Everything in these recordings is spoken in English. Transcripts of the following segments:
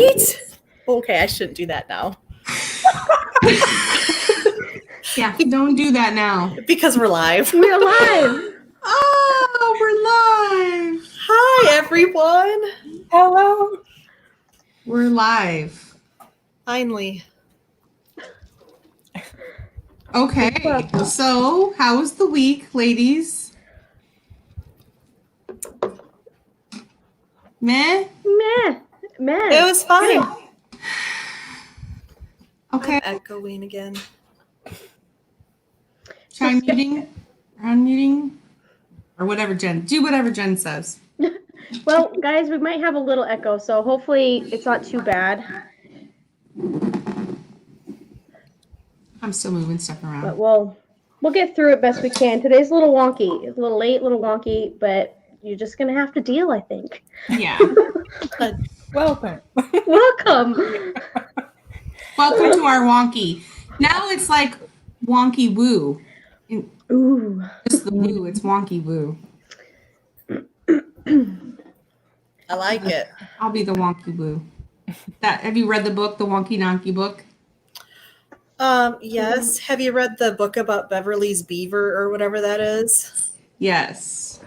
Right? Okay, I shouldn't do that now. Yeah, don't do that now. Because we're live. We're live. Oh, we're live. Hi, everyone. Hello. We're live. Finally. Okay, so how was the week, ladies? Meh? Meh. It was fine. Okay, I'm echoing again. try muting, or unmuting, or whatever Jen, do whatever Jen says. Well, guys, we might have a little echo, so hopefully it's not too bad. I'm still moving stuff around. But we'll get through it best we can. Today's a little wonky. It's a little late, a little wonky, but you're just going to have to deal, I think. Yeah. Welcome. Welcome. Welcome to our wonky. Now it's like wonky woo. Ooh. Just the woo, it's wonky woo. I like it. I'll be the wonky woo. Have you read the book, the Wonky Donkey book? Yes. Have you read the book about Beverly's Beaver or whatever that is? Yes.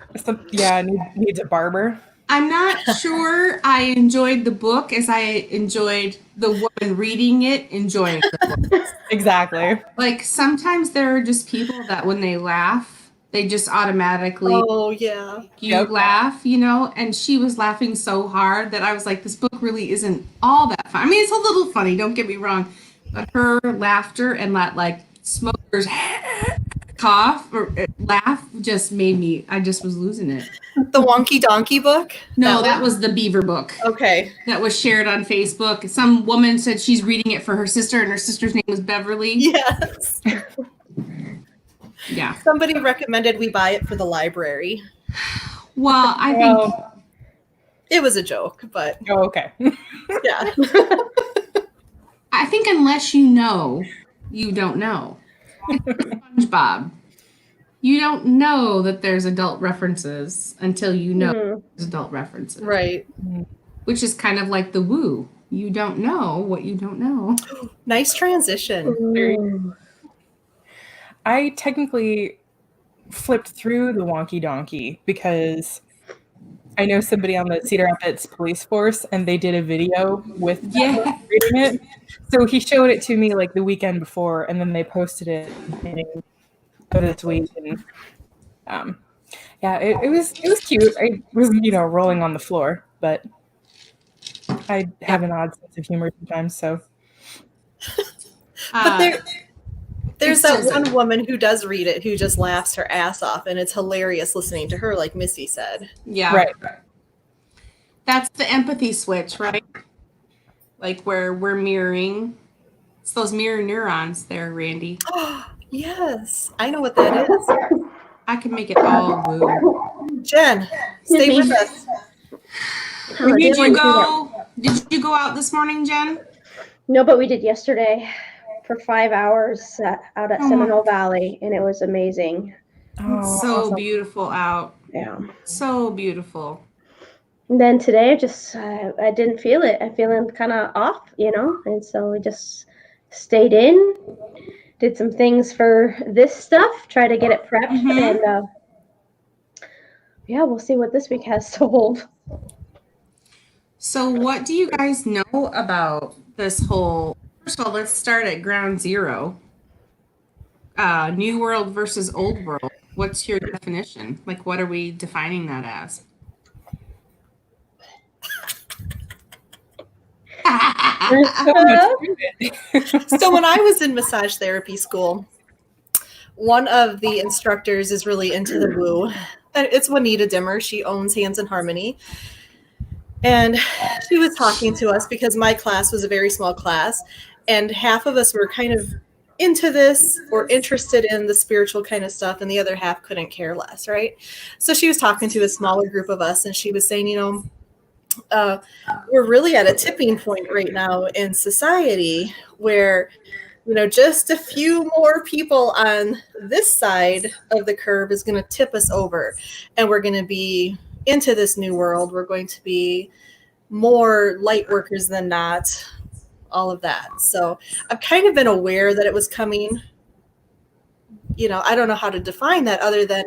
Needs a barber. I'm not sure I enjoyed the book as I enjoyed the woman reading it, enjoying the book. Exactly. Like sometimes there are just people that when they laugh, they just automatically laugh, you know, and she was laughing so hard that I was like, this book really isn't all that fun. I mean, it's a little funny, don't get me wrong, but her laughter and that like smoker's cough or laugh just made me, I just was losing it. The Wonky Donkey book? No, that was the Beaver book. Okay. That was shared on Facebook. Some woman said she's reading it for her sister and her sister's name was Beverly. Yes. Yeah. Somebody recommended we buy it for the library. Well, I think it was a joke, but okay. Yeah. I think unless you know, you don't know. It's like SpongeBob. You don't know that there's adult references until you know there's adult references. Right. Which is kind of like the woo. You don't know what you don't know. Nice transition. I technically flipped through the Wonky Donkey because I know somebody on the Cedar Rapids police force and they did a video with reading it. So he showed it to me like the weekend before and then they posted it for this week. And it was cute. I was, rolling on the floor, but I have an odd sense of humor sometimes, so. But there's that one woman who does read it who just laughs her ass off, and it's hilarious listening to her, like Missy said. Yeah. Right. That's the empathy switch, right? Like where we're mirroring. It's those mirror neurons there, Randy. Yes. I know what that is. I can make it all woo. Jen, stay with us. Did you go out this morning, Jen? No, but we did yesterday for 5 hours out at Seminole Valley, and it was amazing. It's so awesome. Beautiful out. Yeah. So beautiful. And then today, I didn't feel it. I'm feeling kind of off, and so we just stayed in, did some things for this stuff, try to get it prepped, and we'll see what this week has to hold. So what do you guys know about this whole, first of all, let's start at ground zero. New world versus old world. What's your definition? Like, what are we defining that as? So when I was in massage therapy school, one of the instructors is really into the woo. It's Juanita Dimmer. She owns Hands in Harmony. And she was talking to us because my class was a very small class, and half of us were kind of into this or interested in the spiritual kind of stuff, and the other half couldn't care less, right? So she was talking to a smaller group of us, and she was saying, we're really at a tipping point right now in society where, just a few more people on this side of the curve is going to tip us over, and we're going to be into this new world. We're going to be more light workers than not, all of that. So I've kind of been aware that it was coming. I don't know how to define that other than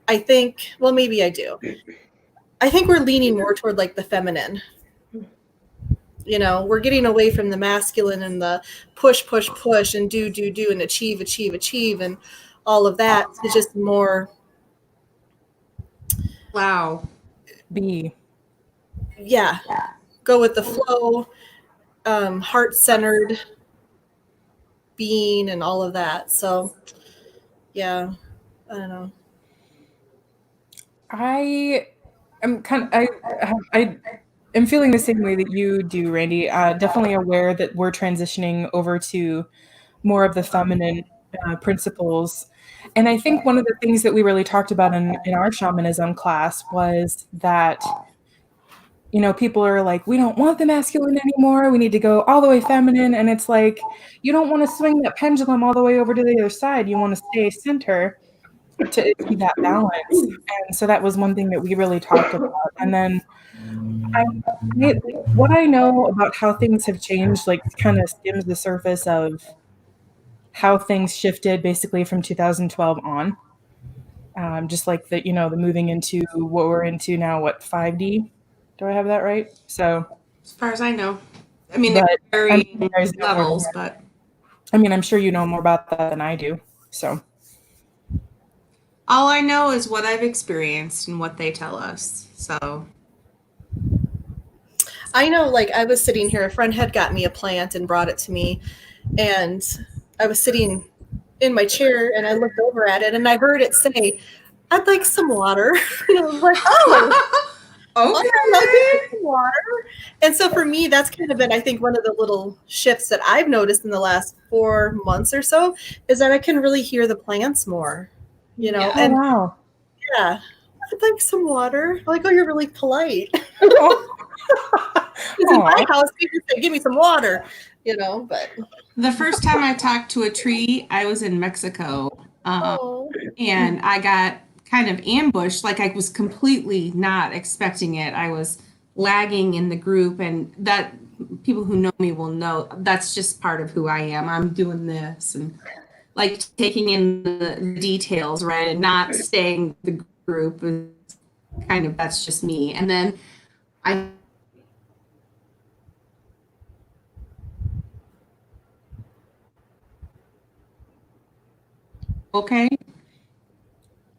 I think, well, maybe I do. I think we're leaning more toward like the feminine. We're getting away from the masculine and the push and do and achieve and all of that. It's just more go with the flow, heart-centered being and all of that. So yeah, I don't know. I am feeling the same way that you do, Randy. Definitely aware that we're transitioning over to more of the feminine principles. And I think one of the things that we really talked about in our shamanism class was that, people are like, we don't want the masculine anymore. We need to go all the way feminine. And it's like, you don't want to swing that pendulum all the way over to the other side. You want to stay center to keep that balance. And so that was one thing that we really talked about. And then what I know about how things have changed, like kind of skims the surface of how things shifted basically from 2012 on. Just like the moving into what we're into now, 5D? Do I have that right? So as far as I know, I mean, there are varying levels, but I mean, I'm sure you know more about that than I do. So all I know is what I've experienced and what they tell us. So I know, like, I was sitting here, a friend had got me a plant and brought it to me, and I was sitting in my chair and I looked over at it and I heard it say, "I'd like some water." And I was like, "Oh, okay, some water." And so for me, that's kind of been, I think, one of the little shifts that I've noticed in the last 4 months or so is that I can really hear the plants more, Yeah. and wow. Yeah, I'd like some water. I'm like, oh, you're really polite. In my house, people say, "Give me some water," but the first time I talked to a tree, I was in Mexico, and I got kind of ambushed. Like, I was completely not expecting it. I was lagging in the group, and that people who know me will know that's just part of who I am. I'm doing this and like taking in the details, right, and not staying the group is kind of, that's just me. And then I okay.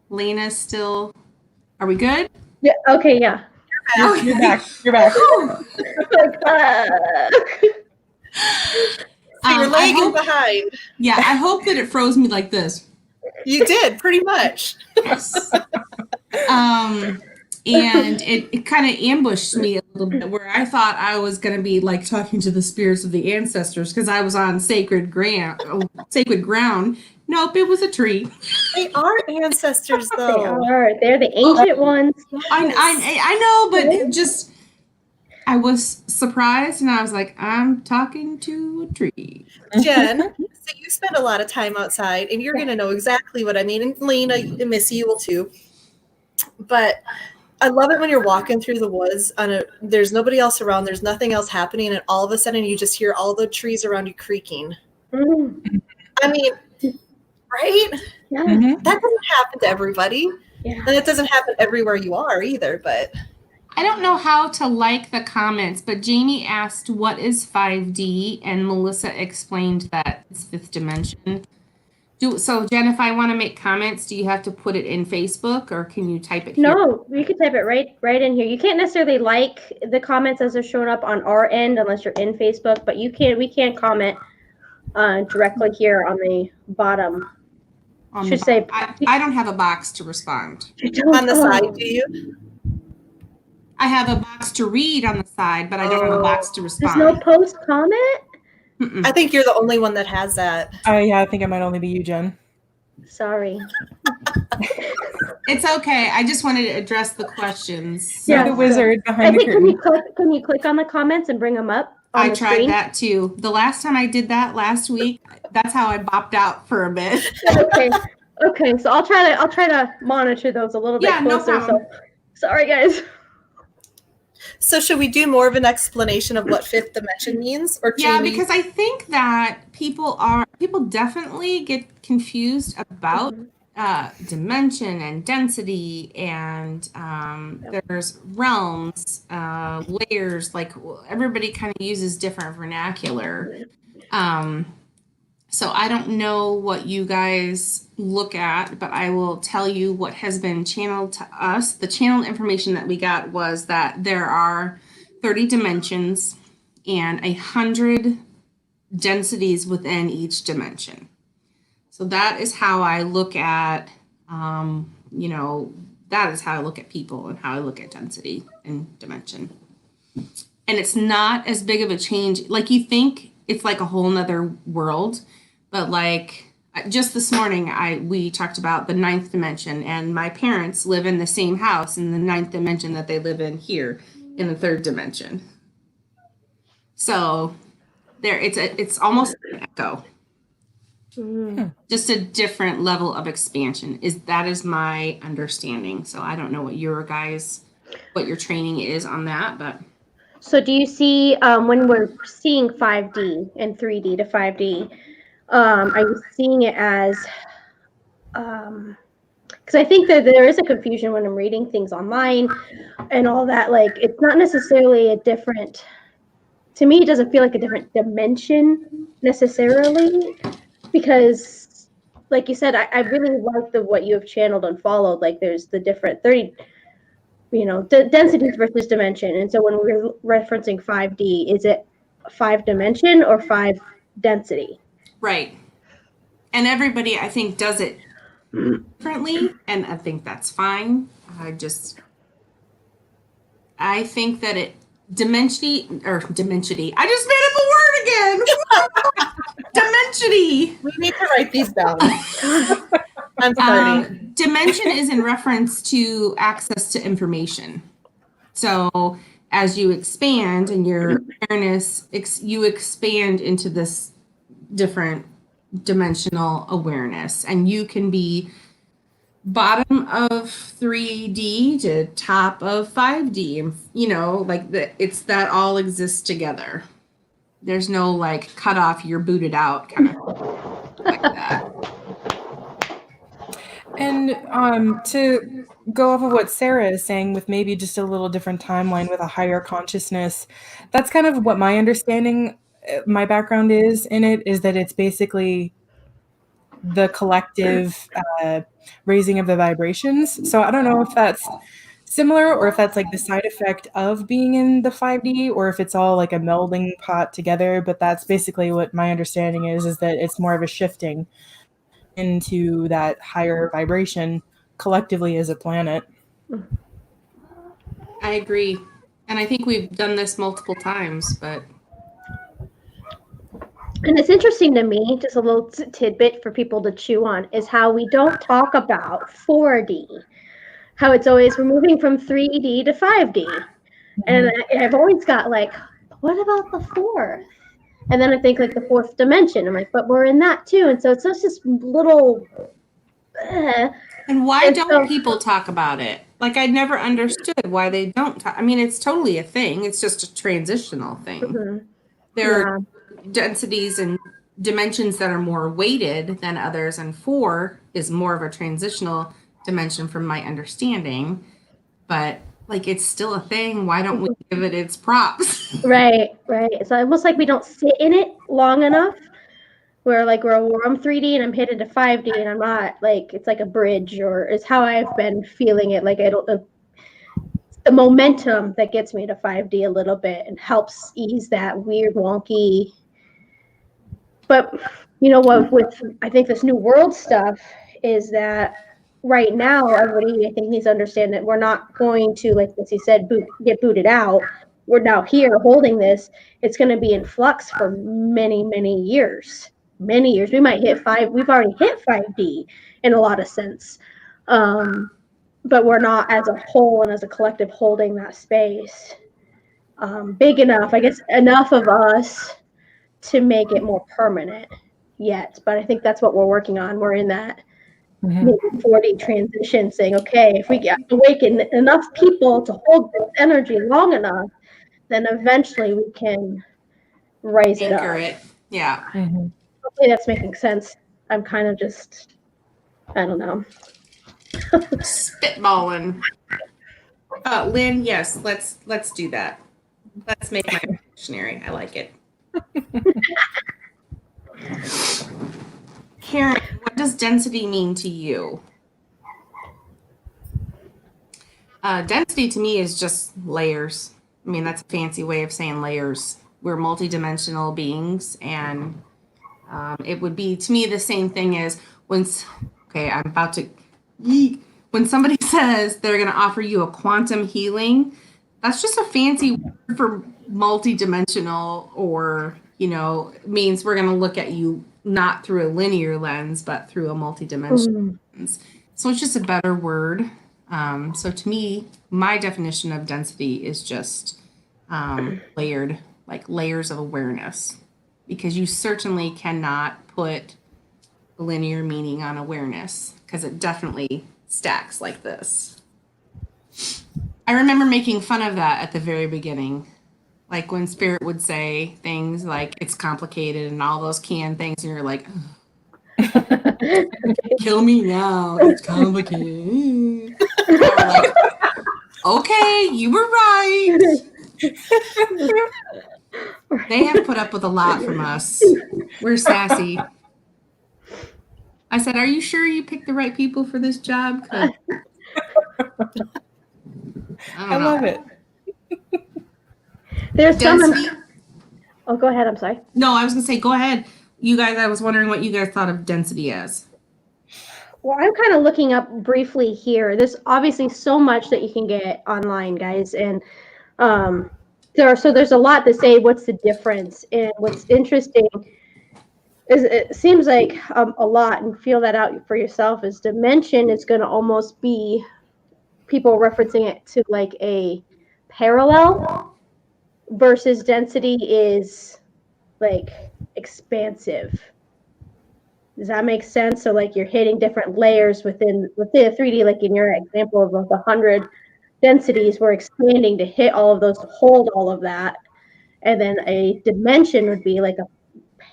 Lena's still, are we good? Yeah. Okay. Yeah. You're back. You're back. So you're lagging behind. Yeah, I hope that it froze me like this. You did, pretty much. And it kind of ambushed me a little bit, where I thought I was going to be like talking to the spirits of the ancestors because I was on sacred ground. Nope, it was a tree. They are ancestors, though. They are. They're the ancient ones. I know, but it just, I was surprised, and I was like, I'm talking to a tree. Jen, so you spend a lot of time outside, and you're going to know exactly what I mean. And Lena and Missy, you will too. But I love it when you're walking through the woods there's nobody else around, there's nothing else happening, and all of a sudden you just hear all the trees around you creaking. Mm. I mean, right? Yeah. That doesn't happen to everybody. Yeah. And it doesn't happen everywhere you are either, but I don't know how to like the comments, but Jamie asked, what is 5D? And Melissa explained that it's fifth dimension. So, Jen, if I want to make comments, do you have to put it in Facebook, or can you type it here? No, you can type it right in here. You can't necessarily like the comments as they're showing up on our end unless you're in Facebook, but we can comment directly here on the bottom. I don't have a box to respond. On the side, do you? I have a box to read on the side, but I don't have a box to respond. There's no post comment? Mm-mm. I think you're the only one that has that. Yeah, I think it might only be you, Jen. Sorry. It's okay. I just wanted to address the questions. So. Yeah, the wizard behind the curtain. Can you click on the comments and bring them up? I tried that too. The last time I did that last week, that's how I bopped out for a bit. Okay. So I'll try to monitor those a little bit closer. No problem. So sorry, guys. So should we do more of an explanation of what fifth dimension means? Or yeah, because I think that people definitely get confused about dimension and density, and there's realms, layers, like everybody kind of uses different vernacular. So I don't know what you guys look at, but I will tell you what has been channeled to us. The channeled information that we got was that there are 30 dimensions and 100 densities within each dimension. So that is how I look at, that is how I look at people and how I look at density and dimension. And it's not as big of a change. Like you think it's like a whole nother world, but like just this morning, we talked about the 9th dimension, and my parents live in the same house in the 9th dimension that they live in here in the 3rd dimension. So it's almost an echo. Just a different level of expansion. That is my understanding. So I don't know what your training is on that, but. So do you see when we're seeing 5D and 3D to 5D, are you seeing it as, because I think that there is a confusion when I'm reading things online and all that, like it's not necessarily a different, to me it doesn't feel like a different dimension necessarily, because like you said, I really like what you have channeled and followed, like there's the different 30, densities versus dimension. And so when we're referencing 5D, is it 5 dimension or 5 density? Right. And everybody, I think, does it differently, and I think that's fine. I think that dimensionity. I just made up a word again. Dimensionity. We need to write these down. I'm sorry. Dimension is in reference to access to information. So as you expand in your awareness, you expand into this different dimensional awareness, and you can be bottom of 3D to top of 5D, and like that all exists together. There's no like cut off, you're booted out kind of like that. And to go off of what Sarah is saying, with maybe just a little different timeline with a higher consciousness, that's kind of what my understanding, my background is in it, is that it's basically the collective raising of the vibrations. So I don't know if that's similar or if that's like the side effect of being in the 5D, or if it's all like a melding pot together. But that's basically what my understanding is that it's more of a shifting into that higher vibration collectively as a planet. I agree. And I think we've done this multiple times, but. And it's interesting to me, just a little tidbit for people to chew on, is how we don't talk about 4D. How it's always, we're moving from 3D to 5D. Mm-hmm. And I've always got like, what about the 4th? And then I think like the 4th dimension. I'm like, but we're in that too. And so it's just this little. And why don't people talk about it? Like I never understood why they don't talk. I mean, it's totally a thing. It's just a transitional thing. Mm-hmm. There are densities and dimensions that are more weighted than others, and 4 is more of a transitional dimension from my understanding. But like it's still a thing. Why don't we give it its props? Right. It's almost like we don't sit in it long enough. Where I'm 3D and I'm headed to 5D and I'm not, like it's like a bridge, or it's how I've been feeling it. Like I don't the momentum that gets me to 5D a little bit and helps ease that weird wonky. But you know what, with I think this new world stuff is that right now everybody I think needs to understand that we're not going to, like Missy said, get booted out. We're now here holding this. It's going to be in flux for many, many years. Many years. We might hit 5. We've already hit 5D in a lot of sense. But we're not as a whole and as a collective holding that space big enough, I guess, enough of us to make it more permanent yet. But I think that's what we're working on. We're in that maybe 4D transition, saying, okay, if we awaken enough people to hold this energy long enough, then eventually we can raise it up. Yeah. Hopefully that's making sense. I'm kind of just, I don't know. Spitballing. Lynn, yes, let's do that. Let's make my dictionary. I like it. Karen, what does density mean to you? Density to me is just layers. I mean, that's a fancy way of saying layers. We're multidimensional beings, and it would be to me the same thing as when somebody says they're going to offer you a quantum healing. That's just a fancy word for multidimensional, or means we're going to look at you not through a linear lens, but through a multidimensional lens. So it's just a better word. So to me, my definition of density is just layered, like layers of awareness, because you certainly cannot put a linear meaning on awareness, because it definitely stacks like this. I remember making fun of that at the very beginning, like when Spirit would say things like it's complicated and all those canned things, and you're like, kill me now, it's complicated. And we're like, okay, you were right. They have put up with a lot from us. We're sassy. I said, are you sure you picked the right people for this job? I love it. There's density. Oh, go ahead. I'm sorry. No, I was going to say, go ahead. You guys, I was wondering what you guys thought of density as. Well, I'm kind of looking up briefly here. There's obviously so much that you can get online, guys. And there's a lot to say what's the difference. And what's interesting is it seems like a lot, and feel that out for yourself, is dimension is going to almost be people referencing it to like a parallel, versus density is like expansive. Does that make sense? So like you're hitting different layers within a 3D, like in your example of the 100 densities, we're expanding to hit all of those, to hold all of that. And then a dimension would be like a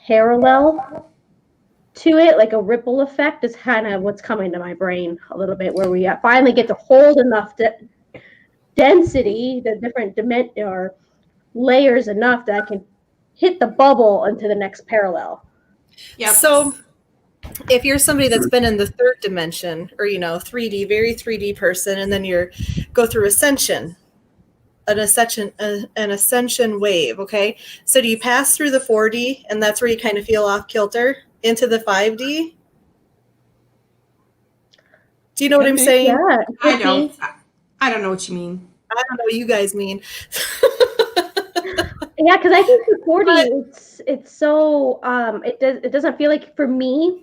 parallel to it, like a ripple effect is kind of what's coming to my brain a little bit, where we finally get to hold enough density, the different or layers enough that I can hit the bubble into the next parallel. Yeah. So if you're somebody that's been in the third dimension, or 3D, very 3D person, and then go through ascension, an ascension wave, okay? So do you pass through the 4D, and that's where you kind of feel off kilter, into the 5D? Do you know what I'm saying? Yeah, I don't know what you mean. I don't know what you guys mean. Yeah, because I think the 4D, it's so it doesn't feel like, for me,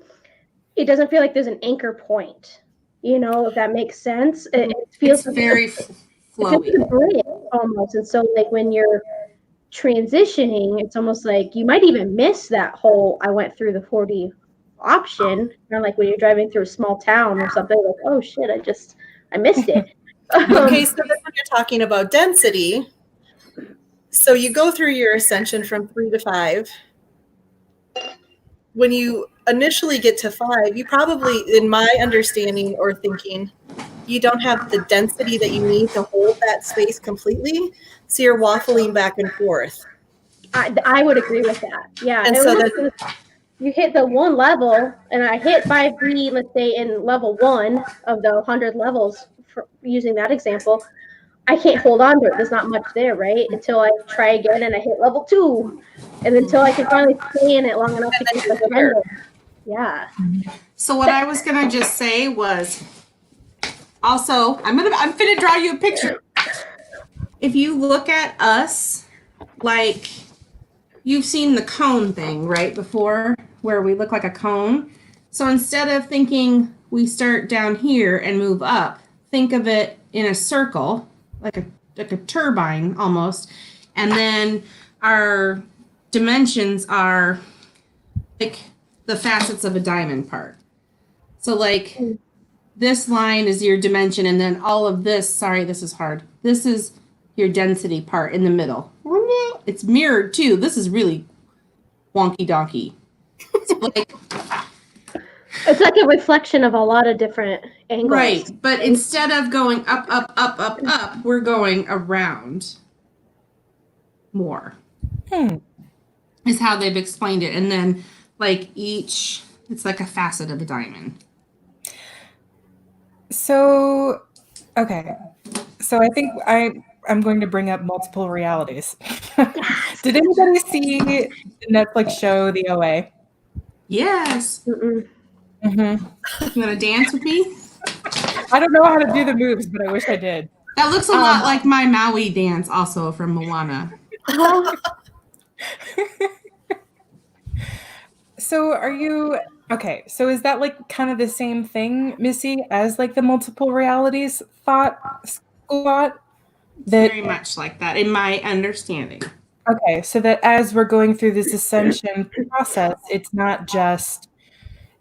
it doesn't feel like there's an anchor point. If that makes sense. It feels very flowy. It's a bridge almost. And so like when you're transitioning, it's almost like you might even miss that whole I went through the 4D option. Like when you're driving through a small town or something, like, oh shit, I missed it. Okay, so then when you're talking about density, so you go through your ascension from 3 to 5. When you initially get to 5, you probably, in my understanding or thinking, you don't have the density that you need to hold that space completely. So you're waffling back and forth. I would agree with that. Yeah. And so you hit the one level, and I hit 5D, let's say in level 1 of the 100 levels, for using that example. I can't hold on to it. There's not much there, right? Until I try again and I hit level 2, and until I can finally stay in it long enough to get the handle. Yeah. So what I was gonna just say was, also, I'm gonna draw you a picture. If you look at us, like you've seen the cone thing, right, before, where we look like a cone. So instead of thinking we start down here and move up, think of it in a circle, like a turbine almost, and then our dimensions are like the facets of a diamond part. So like this line is your dimension, and then all of this, sorry, this is hard. This is your density part in the middle. It's mirrored too. This is really wonky donkey. So like, it's like a reflection of a lot of different angles. Right, but instead of going up, up, up, up, up, we're going around more. Is how they've explained it. And then like each, it's like a facet of a diamond. So, okay. So I think I'm going to bring up multiple realities. Did anybody see the Netflix show The OA? Yes. Mm-mm. Mm-hmm. You want to dance with me? I don't know how to do the moves, but I wish I did. That looks a lot like my Maui dance also from Moana. So are you okay? So is that like kind of the same thing, Missy, as like the multiple realities thought? That very much like that in my understanding. Okay, so that as we're going through this ascension process, it's not just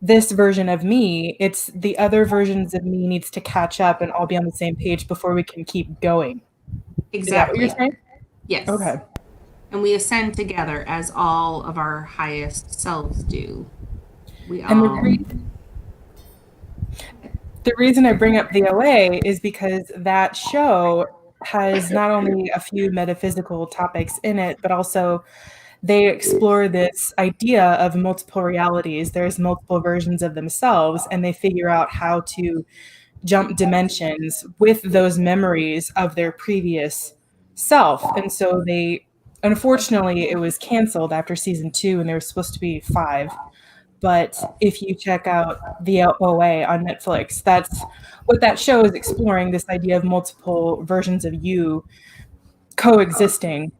this version of me, it's the other versions of me needs to catch up and all be on the same page before we can keep going. Exactly. Is that what you're saying? Yes. Okay. And we ascend together as all of our highest selves do. We And all... the reason I bring up the OA is because that show has not only a few metaphysical topics in it, but also they explore this idea of multiple realities. There's multiple versions of themselves, and they figure out how to jump dimensions with those memories of their previous self. And so they, unfortunately, it was canceled after season 2, and there was supposed to be 5. But if you check out the OA on Netflix, that's what that show is exploring, this idea of multiple versions of you coexisting.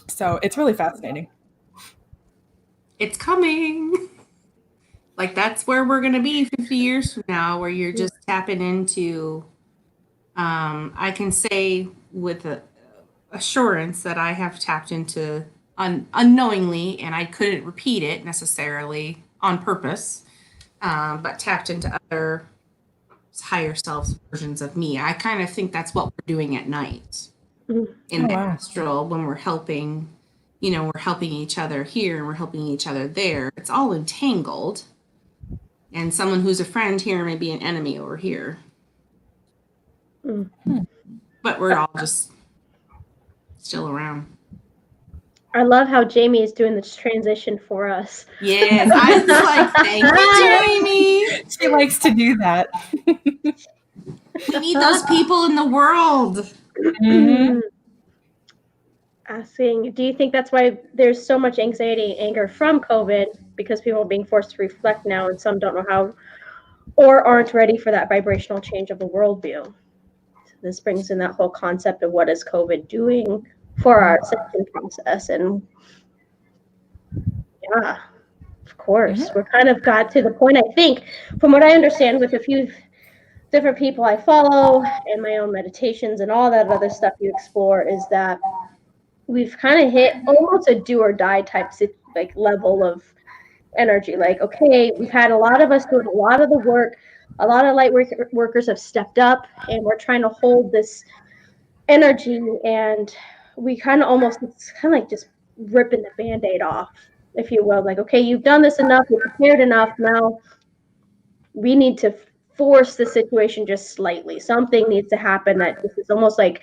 So it's really fascinating. It's coming. Like that's where we're going to be 50 years from now, where you're just tapping into, I can say with assurance that I have tapped into unknowingly, and I couldn't repeat it necessarily on purpose, but tapped into other higher selves versions of me. I kind of think that's what we're doing at night in the astral when we're helping, we're helping each other here and we're helping each other there. It's all entangled, and someone who's a friend here may be an enemy over here. But we're all just still around. I love how Jamie is doing this transition for us. Yes, I was like, thank you, Jamie. She likes to do that. We need those people in the world. Mm-hmm. Asking, do you think that's why there's so much anxiety and anger from COVID? Because people are being forced to reflect now, and some don't know how or aren't ready for that vibrational change of the worldview. So this brings in that whole concept of what is COVID doing for our ascension process. And yeah, of course, we're kind of got to the point, I think, from what I understand with a few different people I follow and my own meditations and all that other stuff you explore, is that we've kind of hit almost a do or die type like level of energy. Like, okay, we've had a lot of us doing a lot of the work. A lot of light workers have stepped up, and we're trying to hold this energy, and we kind of almost, it's kind of like just ripping the Band-Aid off, if you will. Like, okay, you've done this enough, you've prepared enough, now we need to force the situation just slightly. Something needs to happen that this is almost like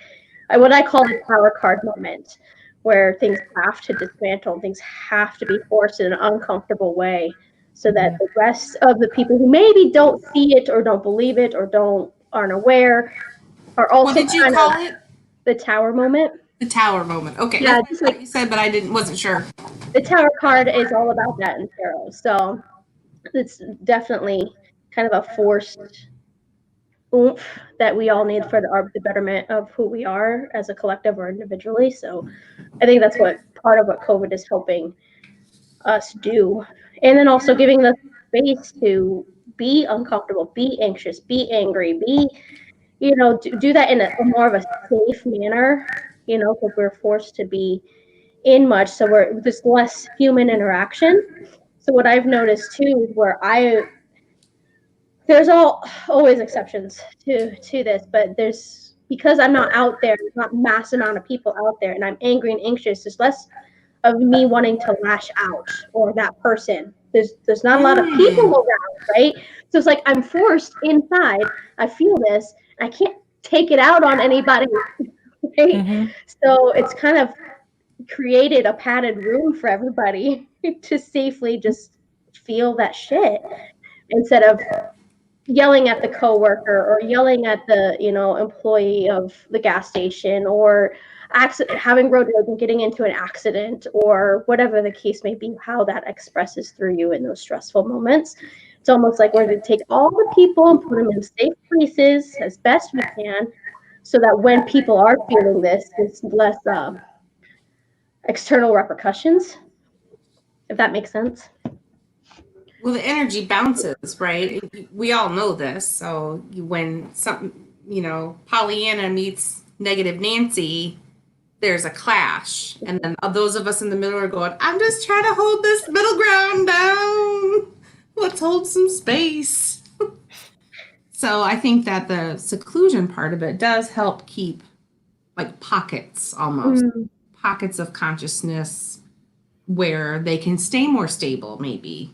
what I call the power card moment, where things have to dismantle, things have to be forced in an uncomfortable way, so that the rest of the people who maybe don't see it or don't believe it or aren't aware are also. What did you call it? The tower moment. The tower moment. Okay. Yeah, just like you said, but wasn't sure. The tower card is all about that in tarot. So it's definitely kind of a forced oomph that we all need for the betterment of who we are as a collective or individually. So I think that's what part of what COVID is helping us do. And then also giving the space to be uncomfortable, be anxious, be angry, do that in a more of a safe manner, because we're forced to be in much. So there's less human interaction. So what I've noticed too is where there's always exceptions to this, but because I'm not out there, there's not mass amount of people out there, and I'm angry and anxious. There's less of me wanting to lash out or that person. There's not a lot of people around, right? So it's like I'm forced inside. I feel this. I can't take it out on anybody, right? Mm-hmm. So it's kind of created a padded room for everybody to safely just feel that shit instead of yelling at the coworker or yelling at the employee of the gas station or having road rage and getting into an accident or whatever the case may be, how that expresses through you in those stressful moments. It's almost like we're going to take all the people and put them in safe places as best we can so that when people are feeling this, there's less external repercussions, if that makes sense. Well, the energy bounces, right? We all know this. So when Pollyanna meets negative Nancy, there's a clash. And then those of us in the middle are going, I'm just trying to hold this middle ground down. Let's hold some space. So I think that the seclusion part of it does help keep like pockets almost, pockets of consciousness where they can stay more stable, maybe.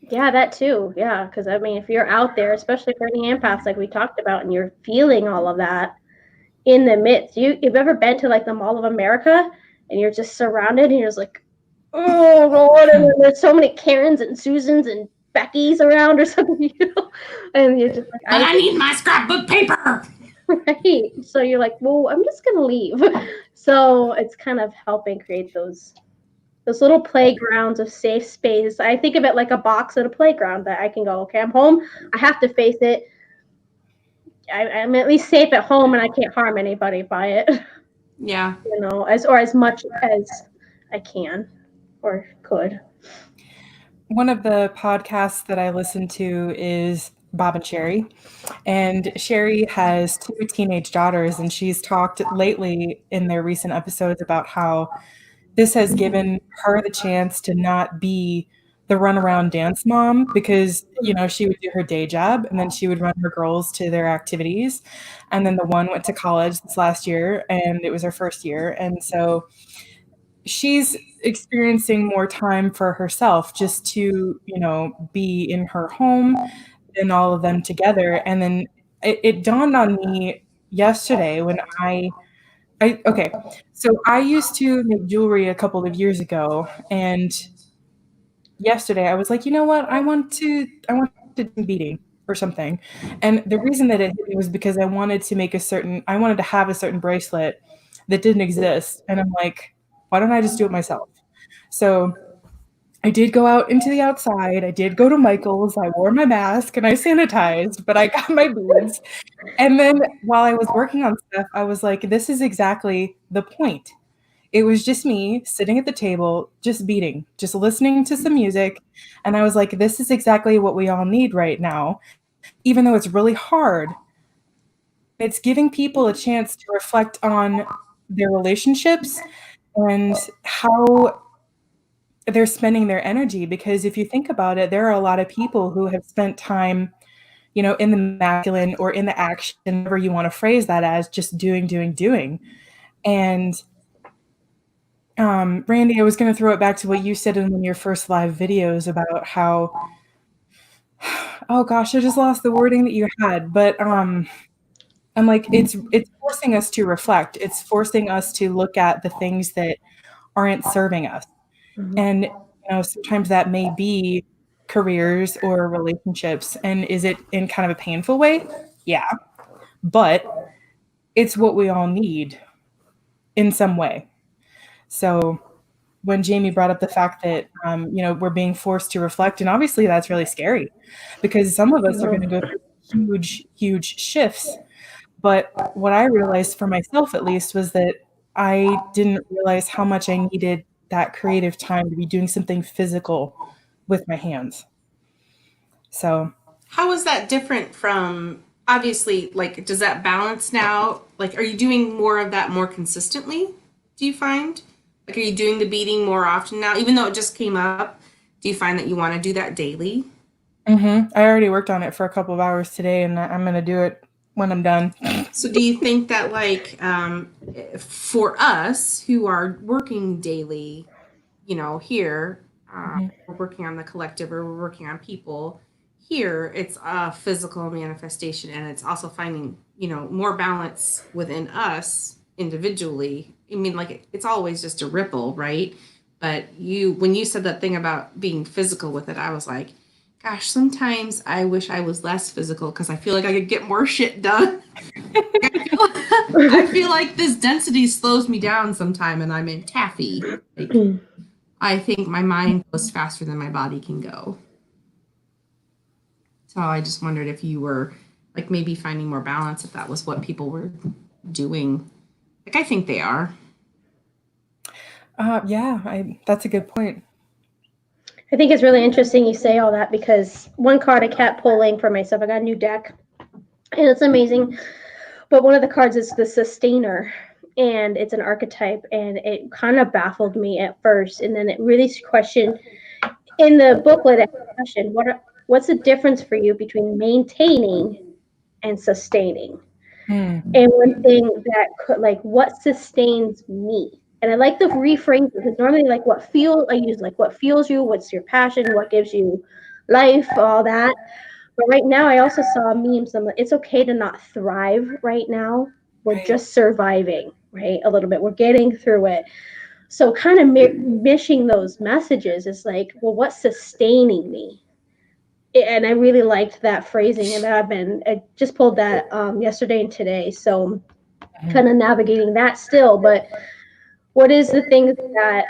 Yeah, that too. Yeah, because I mean, if you're out there, especially for the empaths, like we talked about, and you're feeling all of that in the midst, you've ever been to like the Mall of America, and you're just surrounded, and you're just like, oh Lord, and there's so many Karens and Susans and Beckys around or something, and you're just like, I need my scrapbook paper. Right. So you're like, well, I'm just gonna leave. So it's kind of helping create those little playgrounds of safe space. I think of it like a box at a playground that I can go, okay, I'm home. I have to face it. I'm at least safe at home and I can't harm anybody by it. Yeah. As much as I can or could. One of the podcasts that I listen to is Bob and Sherry. And Sherry has 2 teenage daughters, and she's talked lately in their recent episodes about how this has given her the chance to not be the runaround dance mom because, she would do her day job and then she would run her girls to their activities. And then the one went to college this last year and it was her first year. And so she's experiencing more time for herself just to, be in her home and all of them together. And then it dawned on me yesterday when okay, so I used to make jewelry a couple of years ago, and yesterday I was like, you know what? I want to do beading or something. And the reason that it hit me was because I wanted to have a certain bracelet that didn't exist. And I'm like, why don't I just do it myself? So I did go out into the outside. I did go to Michael's. I wore my mask and I sanitized, but I got my beads. And then while I was working on stuff, I was like, this is exactly the point. It was just me sitting at the table, just beading, just listening to some music. And I was like, this is exactly what we all need right now. Even though it's really hard, it's giving people a chance to reflect on their relationships and how they're spending their energy. Because if you think about it, there are a lot of people who have spent time, in the masculine or in the action, whatever you want to phrase that as, just doing. And Randy, I was going to throw it back to what you said in one of your first live videos about how, oh gosh, I just lost the wording that you had, but I'm like, it's forcing us to reflect. It's forcing us to look at the things that aren't serving us. Mm-hmm. And, sometimes that may be careers or relationships. And is it in kind of a painful way? Yeah. But it's what we all need in some way. So when Jamie brought up the fact that, we're being forced to reflect, and obviously that's really scary because some of us are going to go through huge shifts. But what I realized for myself, at least, was that I didn't realize how much I needed that creative time to be doing something physical with my hands. So how is that different from, obviously, like, does that balance now? Like, are you doing more of that more consistently, do you find? Like, are you doing the beading more often now? Even though it just came up, do you find that you want to do that daily? I already worked on it for a couple of hours today, and I'm going to do it when I'm done. So do you think that, like, for us who are working daily, here, we're working on the collective, or we're working on people, here it's a physical manifestation, and it's also finding, more balance within us individually. I mean, like, it's always just a ripple, right? But when you said that thing about being physical with it, I was like, gosh, sometimes I wish I was less physical because I feel like I could get more shit done. I feel like this density slows me down sometime, and I'm in taffy. Like, I think my mind goes faster than my body can go. So I just wondered if you were, like, maybe finding more balance, if that was what people were doing. Like, I think they are. That's a good point. I think it's really interesting you say all that, because one card I kept pulling for myself, I got a new deck, and it's amazing. But one of the cards is the Sustainer, and it's an archetype, and it kind of baffled me at first, and then it really questioned in the booklet. Question: what's the difference for you between maintaining and sustaining? And one thing that could, like, what sustains me? And I like the reframe, because normally, like, I use like what fuels you, what's your passion, what gives you life, all that. But right now, I also saw memes. It's okay to not thrive right now. We're just surviving, right? A little bit. We're getting through it. So kind of mishing those messages is like, well, what's sustaining me? And I really liked that phrasing, and I just pulled that yesterday and today. So kind of navigating that still. But what is the things that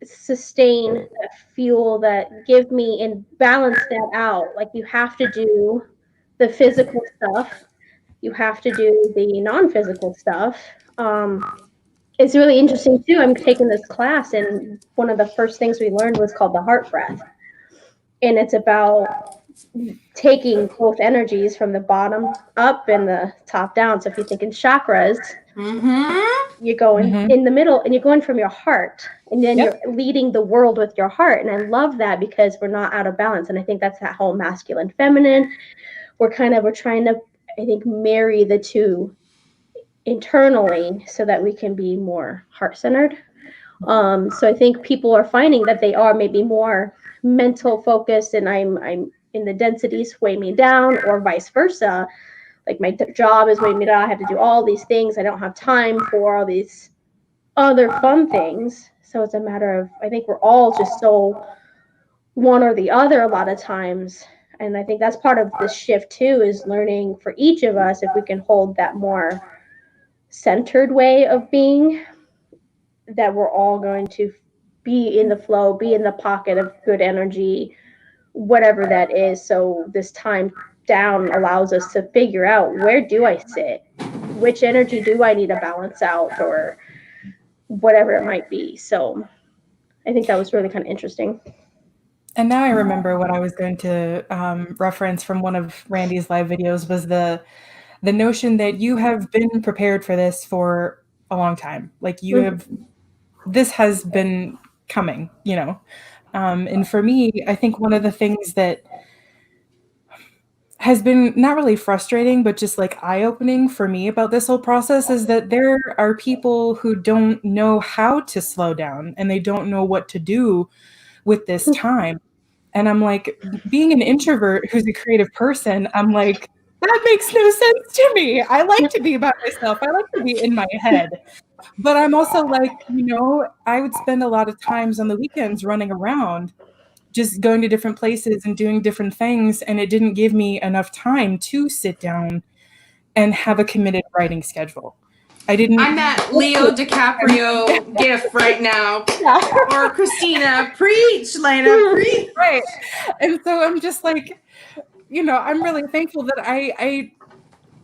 sustain, that fuel, that give me and balance that out? Like, you have to do the physical stuff, you have to do the non-physical stuff. It's really interesting too. I'm taking this class, and one of the first things we learned was called the heart breath, and it's about taking both energies from the bottom up and the top down. So if you think in chakras, you're going in the middle, and you're going from your heart, and then you're leading the world with your heart. And I love that, because we're not out of balance. And I think that's that whole masculine, feminine. We're trying to, I think, marry the two internally so that we can be more heart-centered. So I think people are finding that they are maybe more mental focused, and I'm in the densities weigh me down, or vice versa. Like, my job is weighing me down. I have to do all these things. I don't have time for all these other fun things. So it's a matter of, I think we're all just so one or the other a lot of times. And I think that's part of this shift too, is learning for each of us, if we can hold that more centered way of being, that we're all going to be in the flow, be in the pocket of good energy, whatever that is. So this time down allows us to figure out, where do I sit? Which energy do I need to balance out, or whatever it might be. So I think that was really kind of interesting. And now I remember what I was going to reference from one of Randy's live videos was the notion that you have been prepared for this for a long time. Like, this has been coming, and for me, I think one of the things that has been not really frustrating, but just like eye-opening for me about this whole process is that there are people who don't know how to slow down, and they don't know what to do with this time. And I'm like, being an introvert who's a creative person, I'm like, that makes no sense to me. I like to be by myself. I like to be in my head. But I'm also like, I would spend a lot of times on the weekends running around, just going to different places and doing different things. And it didn't give me enough time to sit down and have a committed writing schedule. I'm that Leo DiCaprio gif right now. Or Christina, preach, Lena, preach. Right. And so I'm just like, I'm really thankful that I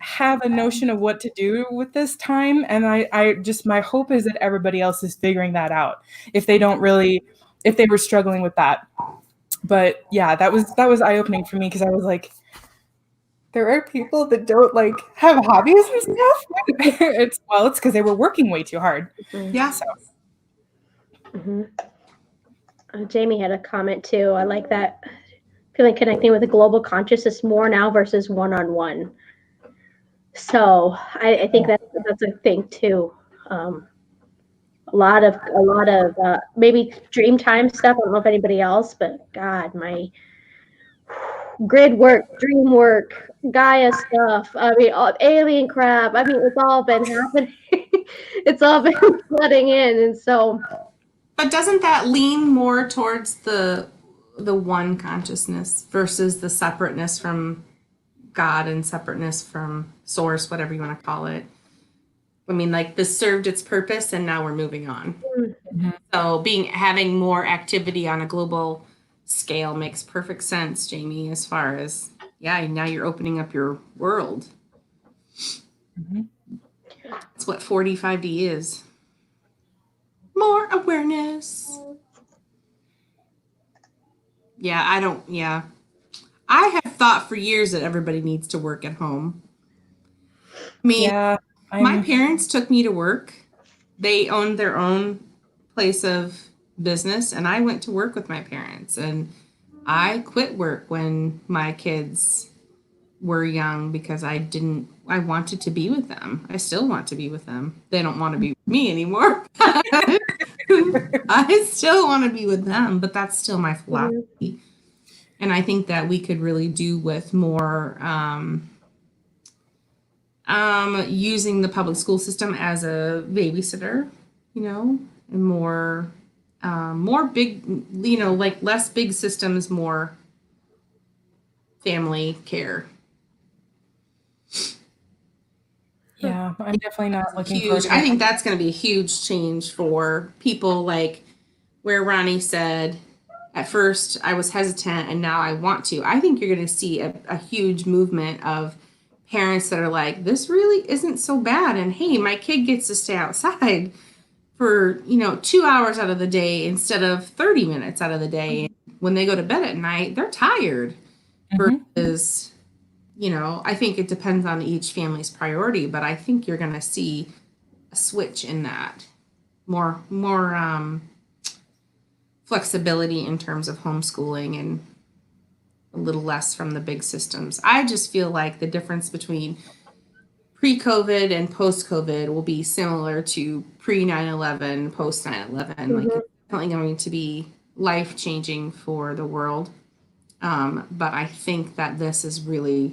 have a notion of what to do with this time. And I just, my hope is that everybody else is figuring that out, if they were struggling with that. But yeah, that was eye-opening for me, because I was like, there are people that don't like have hobbies and stuff. It's because they were working way too hard. Yeah. So. Jamie had a comment too. I like that. feeling connecting with a global consciousness more now versus one-on-one. So I think that's a thing too. A lot of maybe dream time stuff. I don't know if anybody else, but God, my grid work, dream work, Gaia stuff. I mean, alien crap. I mean, it's all been happening. It's all been flooding in, and so. But doesn't that lean more towards the one consciousness versus the separateness from God and separateness from source, whatever you want to call it? I mean, like, this served its purpose and now we're moving on. Mm-hmm. So having more activity on a global scale makes perfect sense, Jamie, as far as, now you're opening up your world. Mm-hmm. That's what 45D is. More awareness. I have thought for years that everybody needs to work at home. I mean, my parents took me to work. They owned their own place of business, and I went to work with my parents. And I quit work when my kids were young because I wanted to be with them. I still want to be with them. They don't want to be with me anymore. I still want to be with them, but that's still my philosophy. Mm-hmm. And I think that we could really do with more using the public school system as a babysitter, and more big, like less big systems, more family care. Yeah, I'm definitely not looking huge. I think that's going to be a huge change for people, like where Ronnie said, at first I was hesitant and now I want to. I think you're going to see a huge movement of parents that are like, this really isn't so bad. And hey, my kid gets to stay outside for, 2 hours out of the day instead of 30 minutes out of the day. When they go to bed at night, they're tired. Mm-hmm. Versus, I think it depends on each family's priority, but I think you're going to see a switch in that. More flexibility in terms of homeschooling and a little less from the big systems. I just feel like the difference between pre-COVID and post-COVID will be similar to pre-9/11, post-9/11. Mm-hmm. Like, it's definitely going to be life-changing for the world. But I think that this is we're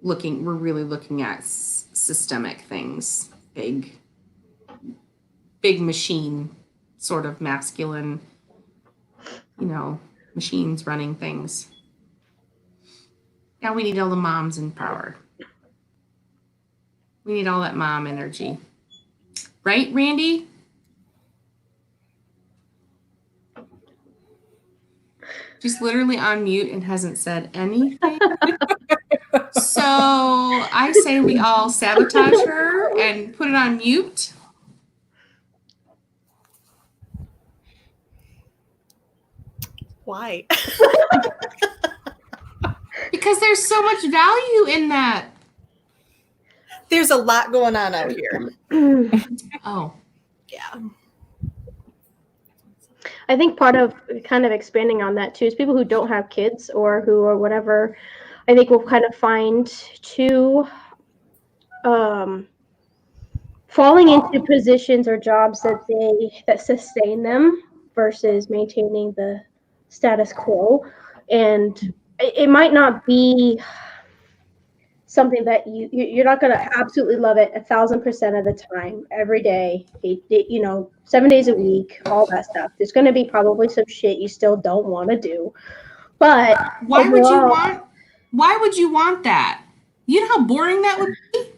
really looking at systemic things, big machine, sort of masculine, machines running things. Now we need all the moms in power. We need all that mom energy. Right, Randy? She's literally on mute and hasn't said anything. So I say we all sabotage her and put it on mute. Why? Because there's so much value in that. There's a lot going on out here. Oh. Yeah. I think part of kind of expanding on that too is people who don't have kids or who or whatever, I think will kind of find falling into positions or jobs that sustain them versus maintaining the status quo. And it might not be something that you're not going to absolutely love it 1,000% of the time, every day, 7 days a week, all that stuff. There's going to be probably some shit you still don't want to do. But why would you want that? You know how boring that would be?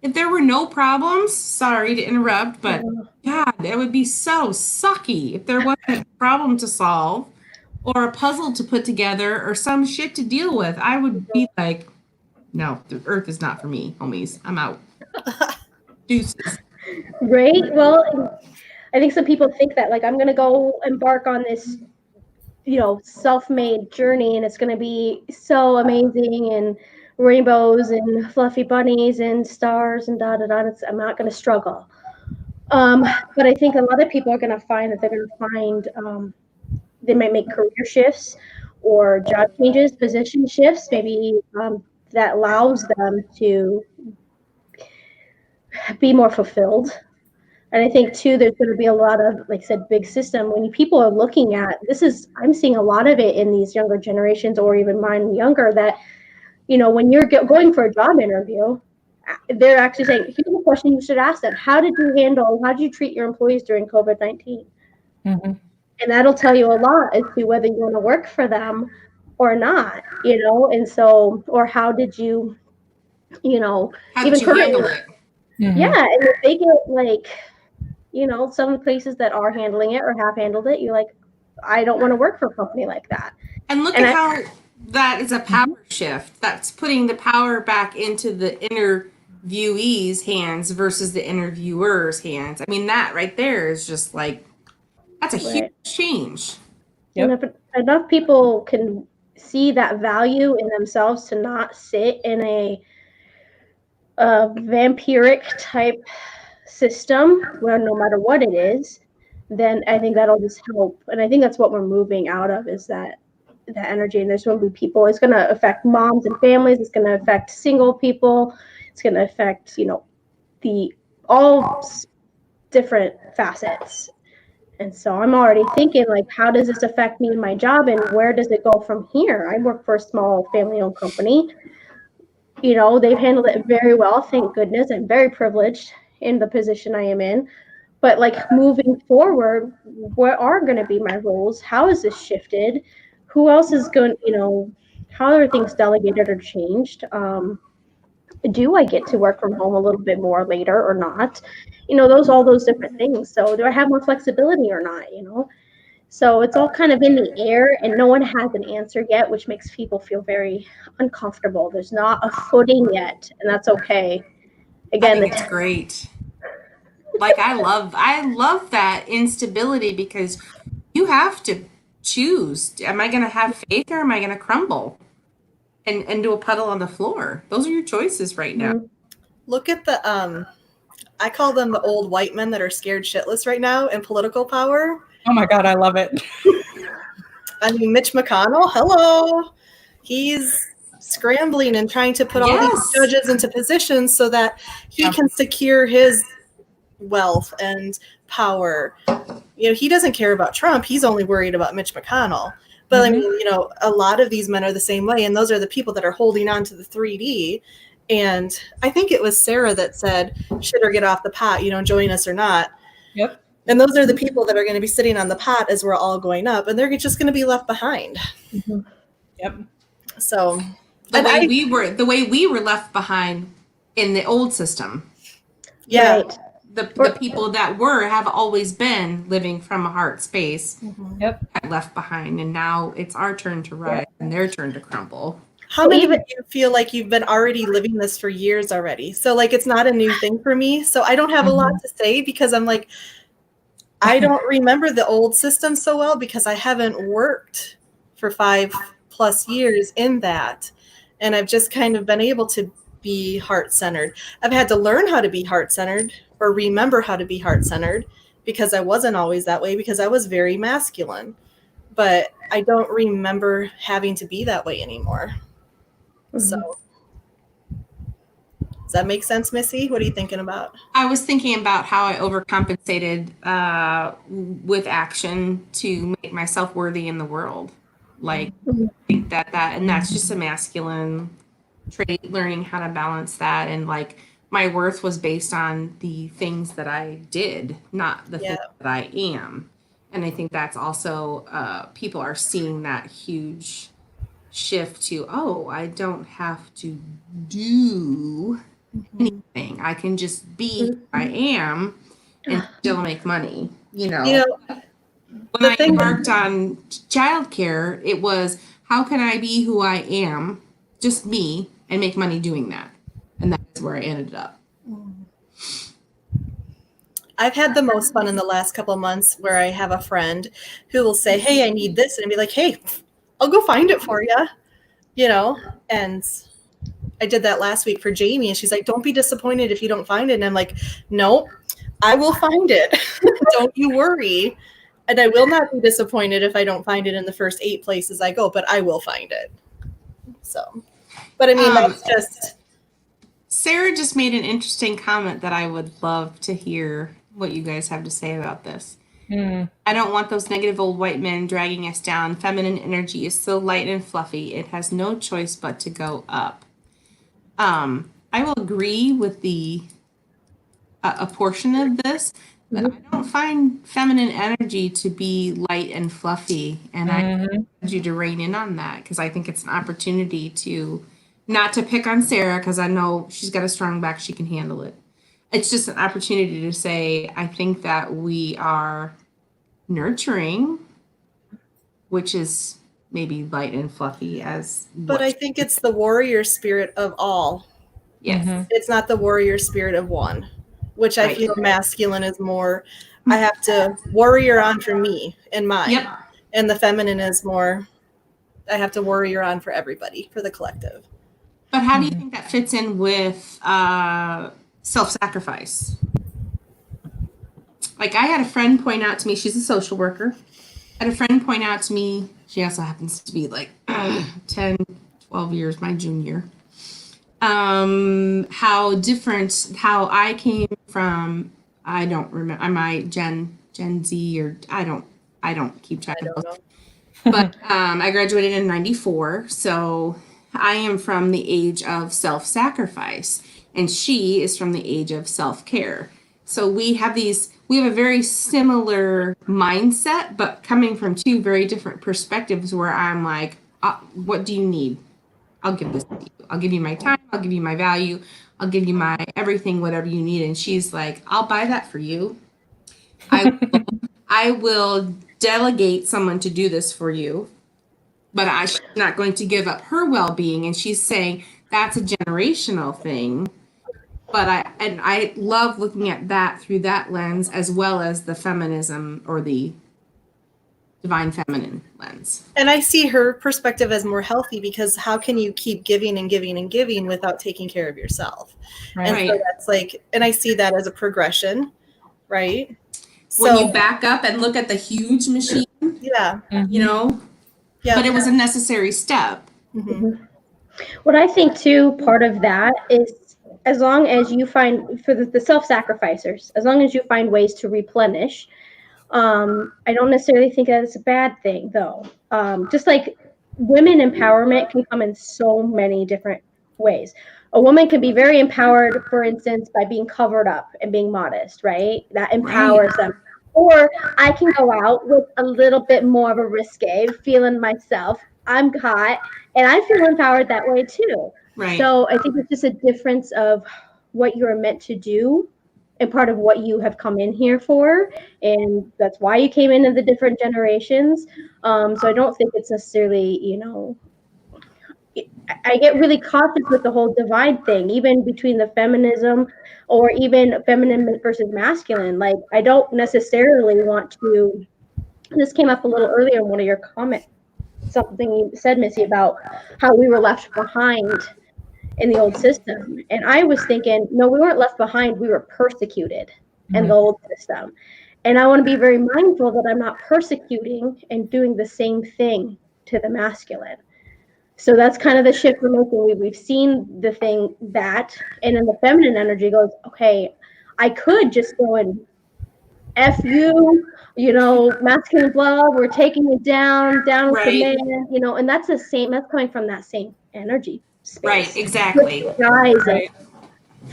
If there were no problems, sorry to interrupt, but God, that would be so sucky if there wasn't a problem to solve or a puzzle to put together or some shit to deal with. I would be like, no, the earth is not for me, homies. I'm out. Deuces. Right? Well, I think some people think that, like, I'm going to go embark on this, self-made journey, and it's going to be so amazing and rainbows and fluffy bunnies and stars and da-da-da. I'm not going to struggle. But I think a lot of people are going to find that they're going to find they might make career shifts or job changes, position shifts, maybe that allows them to be more fulfilled. And I think too, there's going to be a lot of, like I said, big system when people are looking at this. I'm seeing a lot of it in these younger generations, or even mine younger, that, you know, when you're going for a job interview, they're actually saying, here's a question you should ask them: how did you treat your employees during COVID-19? Mm-hmm. And that'll tell you a lot as to whether you want to work for them or not, you know. And so, or how did you, you know, How even did you handle it? Mm-hmm. Yeah, and if they get, like, you know, some places that are handling it or have handled it, you're like, I don't want to work for a company like that. And look at how that is a power shift. That's putting the power back into the interviewee's hands versus the interviewer's hands. I mean, that right there is just like, that's a huge change. Yep. And if enough people can see that value in themselves to not sit in a vampiric type system where no matter what it is, then I think that'll just help. And I think that's what we're moving out of, is that energy. And there's going to be people, it's going to affect moms and families, it's going to affect single people, it's going to affect, you know, all different facets. And so I'm already thinking, like, how does this affect me in my job, and where does it go from here? I work for a small family-owned company. You know, they've handled it very well, thank goodness. I'm very privileged in the position I am in. But, like, moving forward, what are going to be my roles? How is this shifted? Who else is going, you know, how are things delegated or changed? Do I get to work from home a little bit more later or not? You know, all those different things. So do I have more flexibility or not, you know? So it's all kind of in the air, and no one has an answer yet, which makes people feel very uncomfortable. There's not a footing yet, and that's okay. Again, I think it's great. Like, I love that instability, because you have to choose. Am I going to have faith, or am I going to crumble and do a puddle on the floor? Those are your choices right now. Mm-hmm. Look at the I call them the old white men that are scared shitless right now in political power. Oh my God, I love it. I mean, Mitch McConnell, hello. He's scrambling and trying to put all these judges into positions so that he can secure his wealth and power. You know, he doesn't care about Trump. He's only worried about Mitch McConnell. But I mean, you know, a lot of these men are the same way, and those are the people that are holding on to the 3D. And I think it was Sarah that said, shit or get off the pot, you know, join us or not. Yep. And those are the people that are going to be sitting on the pot as we're all going up, and they're just going to be left behind. Mm-hmm. Yep. So the way we were left behind in the old system. Yeah. Right. The people that have always been living from a heart space. Mm-hmm. Yep. Got left behind, and now it's our turn to rise and their turn to crumble. How many of you feel like you've been already living this for years already? So, like, it's not a new thing for me. So I don't have a lot to say, because I'm like, I don't remember the old system so well, because I haven't worked for 5+ years in that. And I've just kind of been able to be heart-centered. I've had to learn how to be heart-centered, or remember how to be heart-centered, because I wasn't always that way, because I was very masculine. But I don't remember having to be that way anymore. So, does that make sense, Missy? What are you thinking about? I was thinking about how I overcompensated with action to make myself worthy in the world. Like, I think and that's just a masculine trait, learning how to balance that. And like, my worth was based on the things that I did, not the things that I am. And I think that's also, people are seeing that huge shift to, oh, I don't have to do anything. I can just be who I am and still make money. You know when I embarked on childcare, it was, how can I be who I am, just me, and make money doing that? And that's where I ended up. I've had the most fun in the last couple of months, where I have a friend who will say, hey, I need this. And I'll be like, hey, I'll go find it for you, you know? And I did that last week for Jamie, and she's like, don't be disappointed if you don't find it. And I'm like, no, I will find it. Don't you worry. And I will not be disappointed if I don't find it in the first 8 places I go, but I will find it. So, but I mean, that's just. Sarah just made an interesting comment that I would love to hear what you guys have to say about this. I don't want those negative old white men dragging us down. Feminine energy is so light and fluffy. It has no choice but to go up. I will agree with a portion of this, but I don't find feminine energy to be light and fluffy. And I want you to rein in on that, because I think it's an opportunity to, not to pick on Sarah, because I know she's got a strong back, she can handle it. It's just an opportunity to say, I think that we are nurturing, which is maybe light and fluffy as. But I think it's the warrior spirit of all. Yes. It's not the warrior spirit of one, which I feel masculine is more, I have to warrior on for me and mine. Yep. And the feminine is more, I have to warrior on for everybody, for the collective. But how do you think that fits in with self-sacrifice? Like, I had a friend point out to me, she's a social worker. I had a friend point out to me, she also happens to be like 10, 12 years my junior. How I came from, I don't remember, am I Gen Z or I don't keep track of those. But I graduated in 94, so I am from the age of self-sacrifice, and she is from the age of self-care. So we have a very similar mindset, but coming from 2 very different perspectives, where I'm like, what do you need? I'll give this to you. I'll give you my time. I'll give you my value. I'll give you my everything, whatever you need. And she's like, I'll buy that for you. I will delegate someone to do this for you, but she's not going to give up her well-being. And she's saying that's a generational thing. But I love looking at that through that lens, as well as the feminism or the divine feminine lens. And I see her perspective as more healthy, because how can you keep giving and giving and giving without taking care of yourself? Right. And so that's like, and I see that as a progression, right? When you back up and look at the huge machine, yeah, you know, but it was a necessary step. What I think too, part of that is, as long as you find, for the self-sacrificers, as long as you find ways to replenish, I don't necessarily think that it's a bad thing, though. Just like women empowerment can come in so many different ways. A woman can be very empowered, for instance, by being covered up and being modest, right? That empowers them. Or I can go out with a little bit more of a risque, feeling myself. I'm hot, and I feel empowered that way too. Right. So I think it's just a difference of what you're meant to do and part of what you have come in here for. And that's why you came into the different generations. So I don't think it's necessarily, I get really cautious with the whole divide thing, even between the feminism or even feminine versus masculine. Like, I don't necessarily want to, this came up a little earlier in one of your comments, something you said, Missy, about how we were left behind in the old system. And I was thinking, no, we weren't left behind. We were persecuted in the old system. And I want to be very mindful that I'm not persecuting and doing the same thing to the masculine. So that's kind of the shift we're making. We've seen the thing that, and then the feminine energy goes, okay, I could just go and F you, masculine blah, we're taking it down with the man, and that's that's coming from that same energy space. Right, exactly. Guys of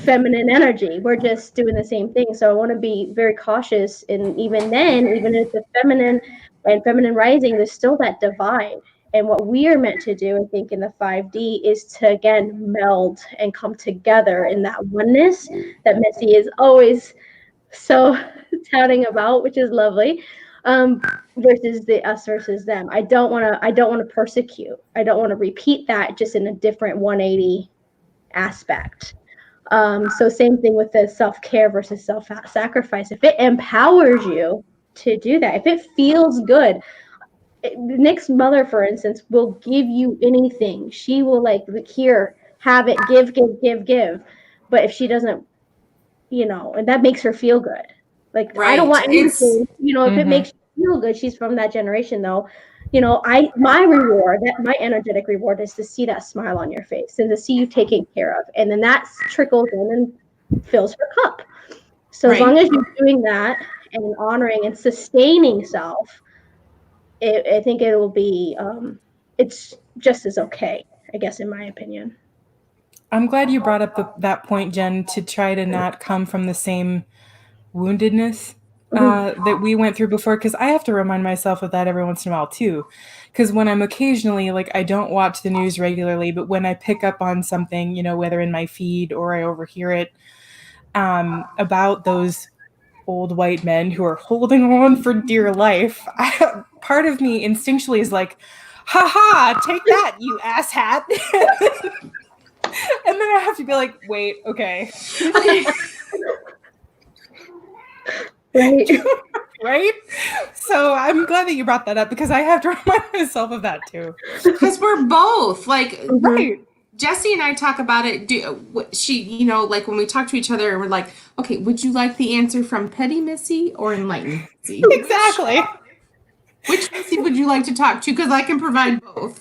feminine energy, we're just doing the same thing. So I want to be very cautious, and even if the feminine and feminine rising, there's still that divide. And what we are meant to do, I think, in the 5D is to, again, meld and come together in that oneness that Missy is always so touting about, which is lovely, versus the us versus them. I don't want to persecute. I don't want to repeat that, just in a different 180 aspect. So same thing with the self-care versus self-sacrifice. If it empowers you to do that, if it feels good, Nick's mother, for instance, will give you anything. She will here, have it, give. But if she doesn't, and that makes her feel good. Like, I don't want anything, if it makes you feel good. She's from that generation, though. You know, my energetic reward is to see that smile on your face and to see you taken care of, and then that trickles in and fills her cup. So as long as you're doing that and honoring and sustaining self, I think it will be. It's just as okay, I guess, in my opinion. I'm glad you brought up that point, Jen, to try to not come from the same woundedness that we went through before, because I have to remind myself of that every once in a while too. Because when I'm occasionally, like, I don't watch the news regularly, but when I pick up on something, you know, whether in my feed or I overhear it, about those old white men who are holding on for dear life, part of me instinctually is like, ha ha, take that, you asshat. And then I have to be like, wait, okay. Right. Right? So I'm glad that you brought that up, because I have to remind myself of that too. Because we're both like, right. Jessie and I talk about it. You know, like when we talk to each other and we're like, okay, would you like the answer from Petty Missy or Enlightened Missy? Exactly. Which Missy would you like to talk to? Because I can provide both.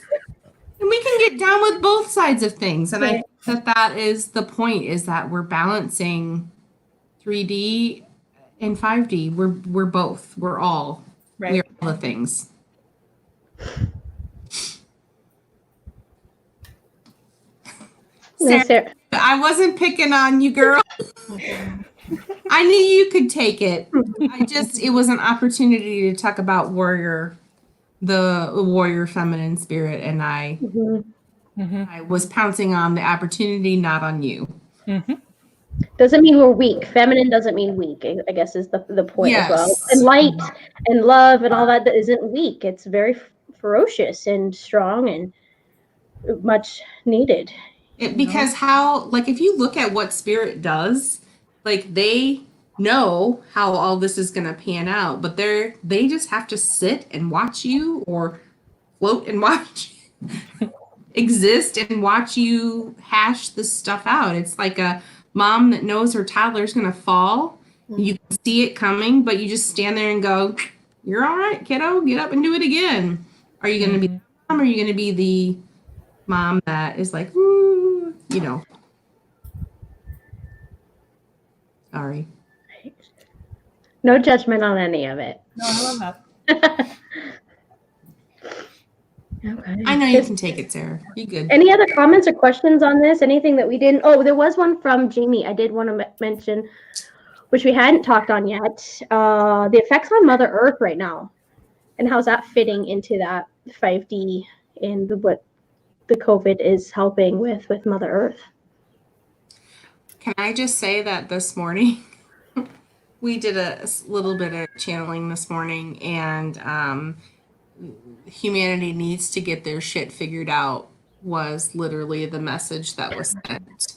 And we can get down with both sides of things. And I think that is the point, is that we're balancing 3D and 5D. We're both. We're all. Right. We're all the things. Sarah, I wasn't picking on you, girl. I knew you could take it. It was an opportunity to talk about the warrior feminine spirit, and I was pouncing on the opportunity, not on you. Doesn't mean we're weak. Feminine doesn't mean weak, I guess, is the point as well. Yes. And light and love and all that isn't weak. It's very ferocious and strong and much needed. Because if you look at what spirit does, like, they know how all this is going to pan out, but they just have to sit and watch you, or float and watch exist and watch you hash this stuff out. It's like a mom that knows her toddler's going to fall. You can see it coming, but you just stand there and go, you're all right, kiddo, get up and do it again. Are you going to be the mom, or are you going to be the mom that is like, ooh, you know? Sorry. No judgment on any of it. No, I love that. Okay. I know you can take it, Sarah. Be good. Any other comments or questions on this? Anything that we didn't? Oh, there was one from Jamie. I did want to mention, which we hadn't talked on yet. The effects on Mother Earth right now, and how's that fitting into that 5D and what the COVID is helping with Mother Earth. Can I just say that this morning we did a little bit of channeling this morning, and humanity needs to get their shit figured out was literally the message that was sent.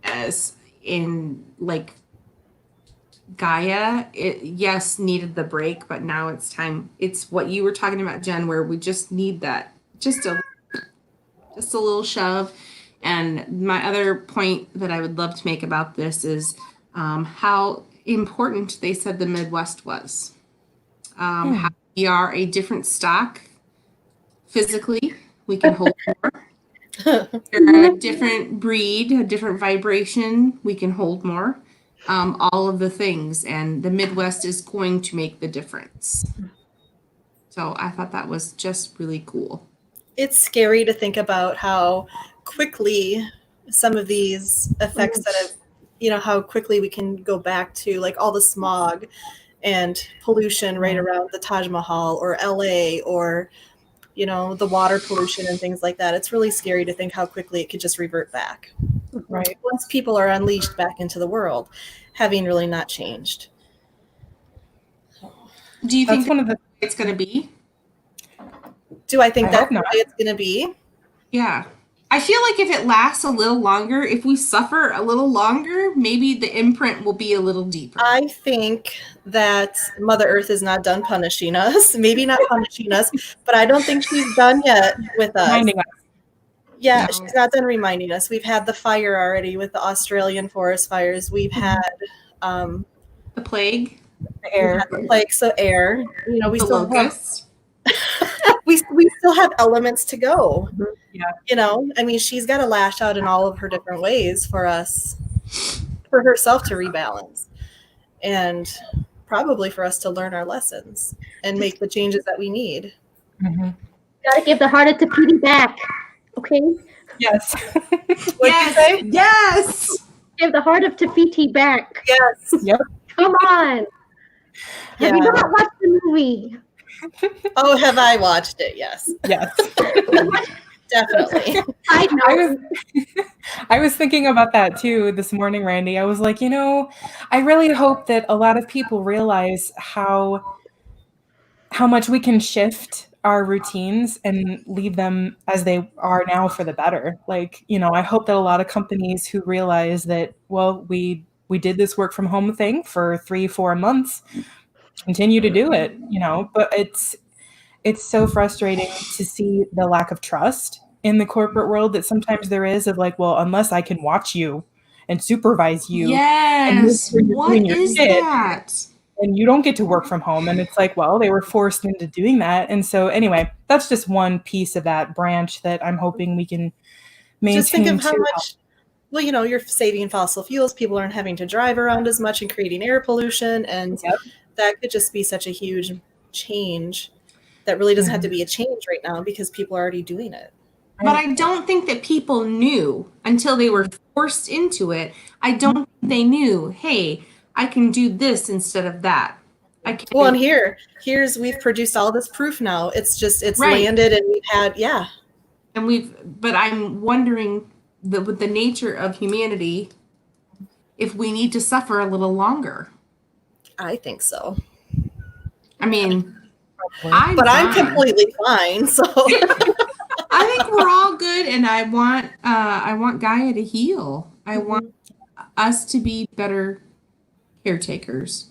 As in, like, Gaia, yes, needed the break, but now it's time. It's what you were talking about, Jen, where we just need that, just a little shove. And my other point that I would love to make about this is how important they said the Midwest was. How we are a different stock physically. We can hold more. We're a different breed, a different vibration. We can hold more. All of the things. And the Midwest is going to make the difference. So I thought that was just really cool. It's scary to think about how quickly some of these effects that have, how quickly we can go back to, like, all the smog and pollution right around the Taj Mahal or LA, or, the water pollution and things like that. It's really scary to think how quickly it could just revert back. Right. Once people are unleashed back into the world, having really not changed. Do you think it's going to be? Do I think that's the way it's going to be? Yeah. I feel like if it lasts a little longer, if we suffer a little longer, maybe the imprint will be a little deeper. I think that Mother Earth is not done punishing us. Maybe not punishing us, but I don't think she's done yet with us. Reminding us. Yeah, no. She's not done reminding us. We've had the fire already with the Australian forest fires. We've had the plague. The air. Like, so air, you know, we The still locusts. we still have elements to go. Yeah. You know, I mean, she's got to lash out in all of her different ways for herself to rebalance, and probably for us to learn our lessons and make the changes that we need. Mm-hmm. Gotta give the heart of Tapiti back. Okay? Yes. Yes. Give the heart of Tafiti back. Yes. Yep. Come on. Yeah. Have you not watched the movie? Oh, have I watched it? Yes. Yes. Definitely. I was thinking about that too this morning, Randy. I was like, I really hope that a lot of people realize how much we can shift our routines and leave them as they are now for the better. Like, I hope that a lot of companies who realize that, well, we did this work from home thing for 3-4 months, continue to do it, but it's so frustrating to see the lack of trust in the corporate world that sometimes there is of like, well, unless I can watch you and supervise you. Yes. What is that? And you don't get to work from home. And it's like, well, they were forced into doing that. And so anyway, that's just one piece of that branch that I'm hoping we can maintain. Just think of how much, well, you're saving fossil fuels. People aren't having to drive around as much and creating air pollution. And that could just be such a huge change that really doesn't have to be a change right now because people are already doing it. But I don't think that people knew until they were forced into it. I don't think they knew, hey, I can do this instead of that. Well, and here's we've produced all this proof now. It's landed and we've had, And but I'm wondering with the nature of humanity, if we need to suffer a little longer. I think so. I mean, I'm completely fine. So I think we're all good, and I want Gaia to heal. I want us to be better caretakers,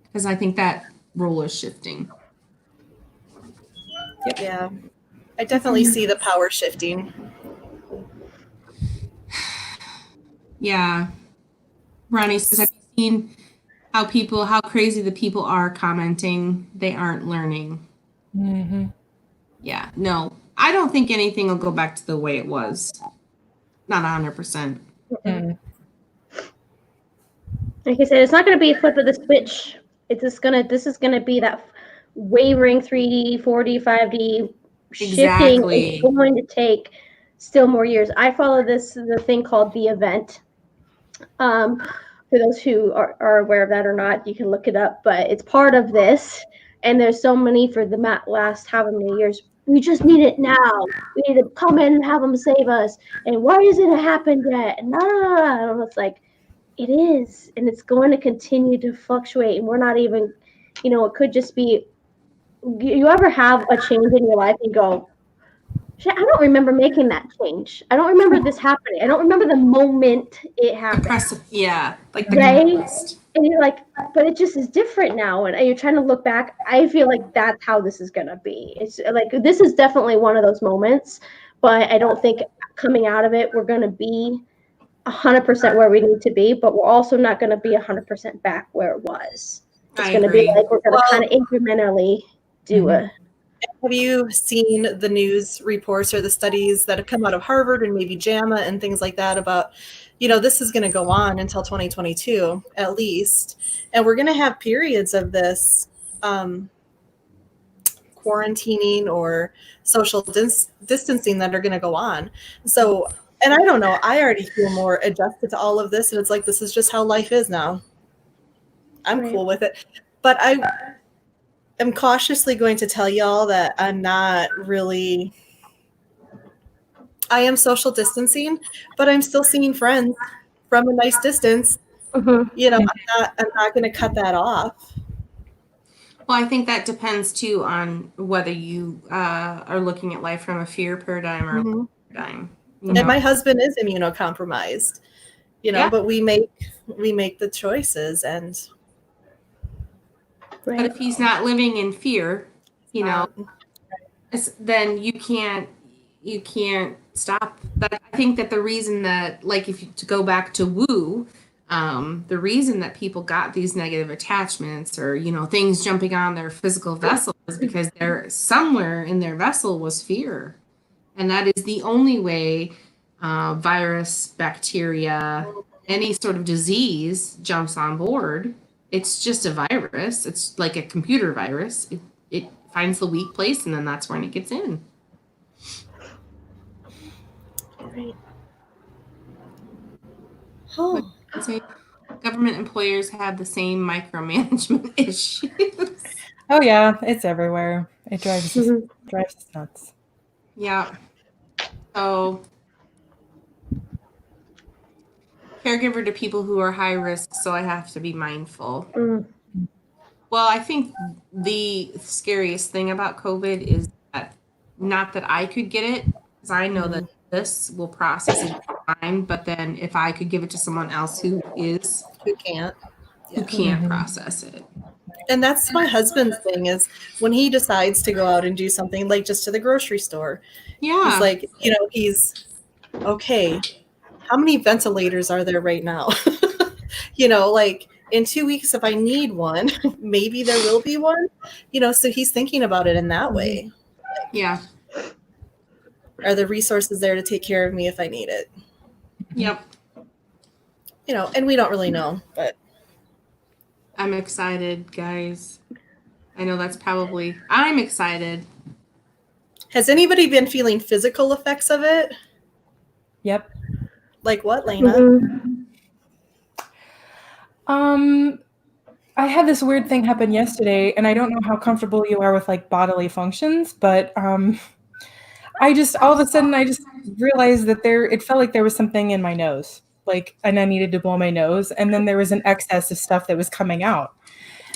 because I think that role is shifting. Yeah, I definitely see the power shifting. Yeah, Ronnie says, have you seen how crazy the people are commenting? They aren't learning. Mm-hmm. Yeah, no, I don't think anything will go back to the way it was. Not 100%. Mm-hmm. Like I said, it's not going to be a flip of the switch. This is gonna be that wavering 3D, 4D, 5D shifting. Exactly. It's going to take still more years. I follow the thing called The Event. For those who are aware of that or not, you can look it up, but it's part of this. And there's so many for the last however many years. We just need it now. We need to come in and have them save us. And why hasn't it happened yet? And and it's like, it is. And it's going to continue to fluctuate. And we're not even, it could just be, you ever have a change in your life and go, I don't remember making that change. I don't remember this happening. I don't remember the moment it happened. Yeah. Like and you're like, but it just is different now. And you're trying to look back. I feel like that's how this is going to be. It's like, this is definitely one of those moments, but I don't think coming out of it, we're going to be 100% where we need to be, but we're also not going to be 100% back where it was. It's going to be like, we're going to kind of incrementally do a. Have you seen the news reports or the studies that have come out of Harvard and maybe JAMA and things like that about, this is going to go on until 2022 at least. And we're going to have periods of this quarantining or social distancing that are going to go on. So, and I don't know, I already feel more adjusted to all of this. And it's like, this is just how life is now. I'm cool with it. But I'm cautiously going to tell y'all that I'm not really. I am social distancing, but I'm still seeing friends from a nice distance. Mm-hmm. I'm not going to cut that off. Well, I think that depends too on whether you are looking at life from a fear paradigm or a paradigm. And my husband is immunocompromised, but we make the choices and. But if he's not living in fear, then you can't stop. But I think that the reason that, like, to go back to woo, The reason that people got these negative attachments or, things jumping on their physical vessel is because somewhere in their vessel was fear. And that is the only way virus, bacteria, any sort of disease jumps on board. It's just a virus. It's like a computer virus. It finds the weak place, and then that's when it gets in. Right. Oh. Government employers have the same micromanagement issues. Oh yeah, it's everywhere. It drives us nuts. Yeah. So, caregiver to people who are high risk, so I have to be mindful. Well, I think the scariest thing about COVID is that not that I could get it, because I know that this will process it fine, but then if I could give it to someone else who can't process it. And that's my husband's thing, is when he decides to go out and do something, like just to the grocery store. Yeah. He's like, he's okay. How many ventilators are there right now? Like in 2 weeks, if I need one, maybe there will be one, so he's thinking about it in that way. Yeah. Are the resources there to take care of me if I need it? Yep. And we don't really know, but I'm excited, guys. I know I'm excited. Has anybody been feeling physical effects of it? Yep. Like what, Lena? I had this weird thing happen yesterday, and I don't know how comfortable you are with like bodily functions, but I just all of a sudden I just realized that it felt like there was something in my nose, and I needed to blow my nose, and then there was an excess of stuff that was coming out.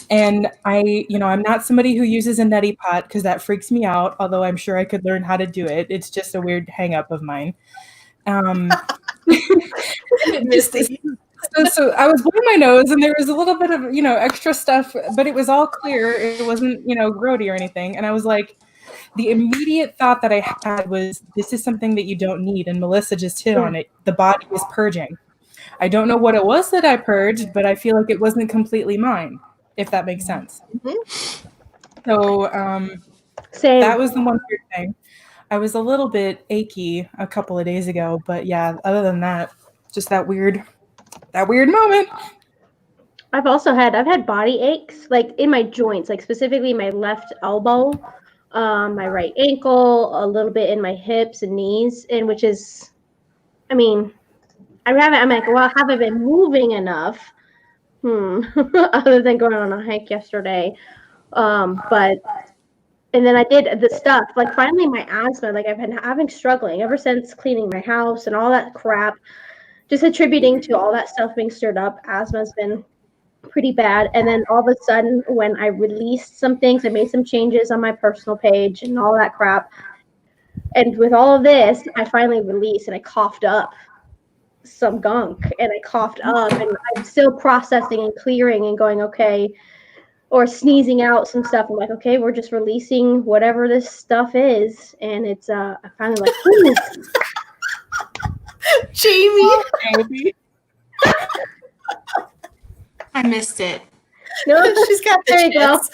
And I'm not somebody who uses a neti pot because that freaks me out, although I'm sure I could learn how to do it. It's just a weird hang up of mine. So I was blowing my nose, and there was a little bit of, extra stuff, but it was all clear. It wasn't, grody or anything. And I was like, the immediate thought that I had was, this is something that you don't need. And Melissa just hit on it. The body is purging. I don't know what it was that I purged, but I feel like it wasn't completely mine, if that makes sense. So that was the one weird thing. I was a little bit achy a couple of days ago, but yeah, other than that, just that weird moment. I've had body aches, like in my joints, like specifically my left elbow, my right ankle, a little bit in my hips and knees, and which is, I'm like, well, have I been moving enough? Other than going on a hike yesterday. And then I did the stuff, like finally my asthma, like I've been struggling ever since cleaning my house and all that crap, just attributing to all that stuff being stirred up. Asthma's been pretty bad. And then all of a sudden when I released some things, I made some changes on my personal page and all that crap. And with all of this, I finally released and I coughed up some gunk and I coughed up, and I'm still processing and clearing and going, okay, or sneezing out some stuff. I'm like, okay, we're just releasing whatever this stuff is. And it's, I finally like, ooh. Jamie. I missed it. No, she's got the chance.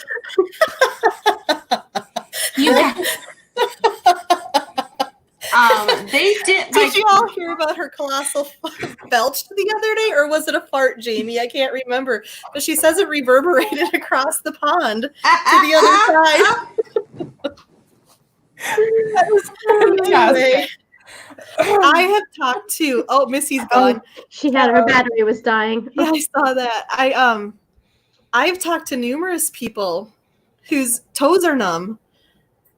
They did. Did you all hear about her colossal belch the other day, or was it a fart, Jamie? I can't remember, but she says it reverberated across the pond to the other side. That was fantastic. I have talked to. Oh, Missy's gone. She had her battery was dying. Yeah, I saw that. I've talked to numerous people whose toes are numb.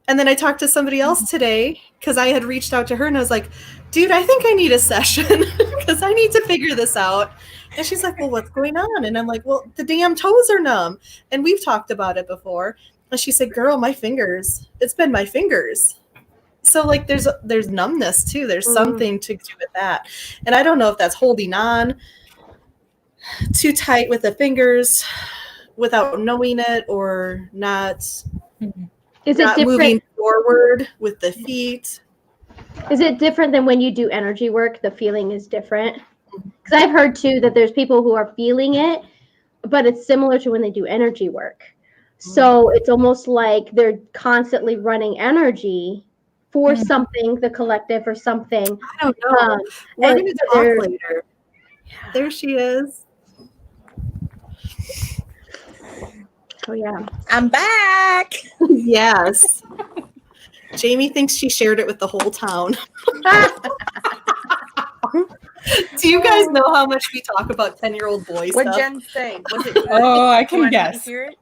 And then I talked to somebody else today because I had reached out to her and I was like, dude, I think I need a session because I need to figure this out. And she's like, well, what's going on? And I'm like, well, the damn toes are numb. And we've talked about it before. And she said, girl, my fingers, it's been my fingers. So like there's numbness too. There's something to do with that. And I don't know if that's holding on too tight with the fingers without knowing it or not. Is not it moving forward with the feet? Is it different than when you do energy work? The feeling is different. Because I've heard too that there's people who are feeling it, but it's similar to when they do energy work. So it's almost like they're constantly running energy for something, the collective or something. I don't know. We're going to talk later. There she is. Oh, yeah. I'm back. Yes. Jamie thinks she shared it with the whole town. Do you guys know how much we talk about 10-year-old boys? What Jen say? Was it good? Oh, I can Want me to guess. hear it?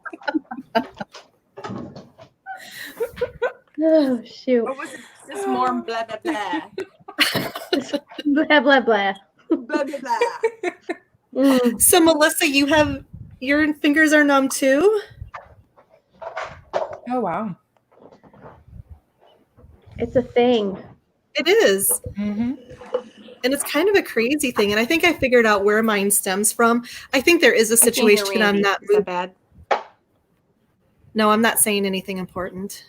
Oh, shoot. Or was it just more blah blah blah? Blah, blah, blah. Blah blah blah. So, Melissa, your fingers are numb too? Oh, wow. It's a thing. It is. Mm-hmm. And it's kind of a crazy thing. And I think I figured out where mine stems from. I think there is a situation I'm not. Is that bad? No, I'm not saying anything important.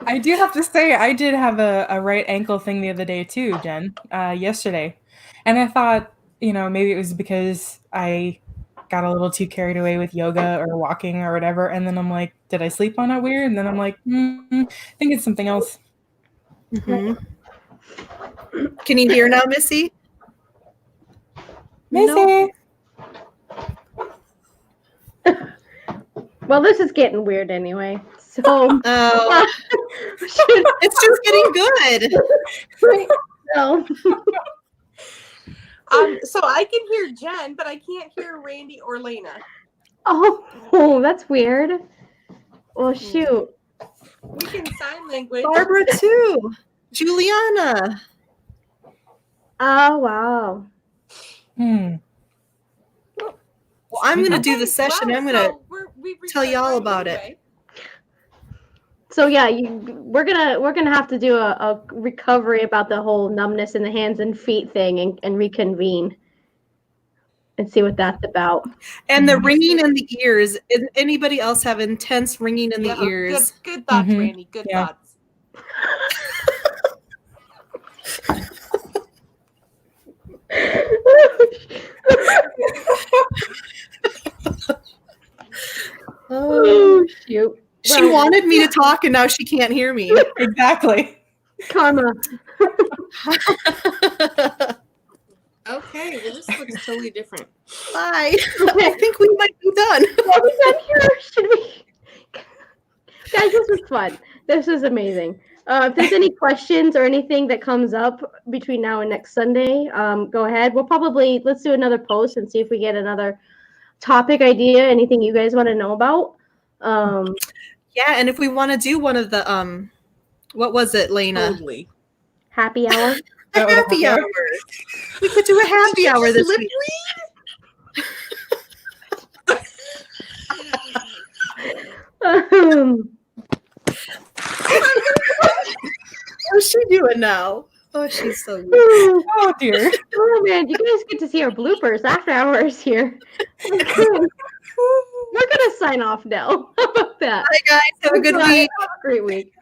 I do have to say, I did have a right ankle thing the other day too, Jen, yesterday. And I thought, maybe it was because I got a little too carried away with yoga or walking or whatever. And then I'm like, did I sleep on it weird? And then I'm like, I think it's something else. Mm-hmm. Can you hear now, Missy? Missy! No. Well, this is getting weird anyway. So it's just getting good. No. So I can hear Jen, but I can't hear Randy or Lena. Oh, that's weird. Well, shoot. We can sign language. Barbara too. Juliana. Oh, wow. Well, I'm going to do the session. I'm going to tell you all about it. So yeah, we're gonna have to do a recovery about the whole numbness in the hands and feet thing and reconvene and see what that's about. And the ringing in the ears. Does anybody else have intense ringing in the ears? Good thoughts, Randy. Good thoughts. Oh shoot. She wanted me to talk and now she can't hear me. Exactly. Karma. Okay, well this looks totally different. Bye. I think we might be done. Are we done here? Should we? Guys, this was fun. This was amazing. If there's any questions or anything that comes up between now and next Sunday, go ahead. Let's do another post and see if we get another topic idea, anything you guys want to know about. Yeah, and if we want to do one of the what was it, Lena? Totally. Happy hour. A happy hour. We could do a happy hour this week. How's she doing now? Oh, she's so good. Oh, dear. Oh, man. You guys get to see our bloopers after hours here. We're going to sign off now. How about that? Bye, guys. Have a good week. Have a great week.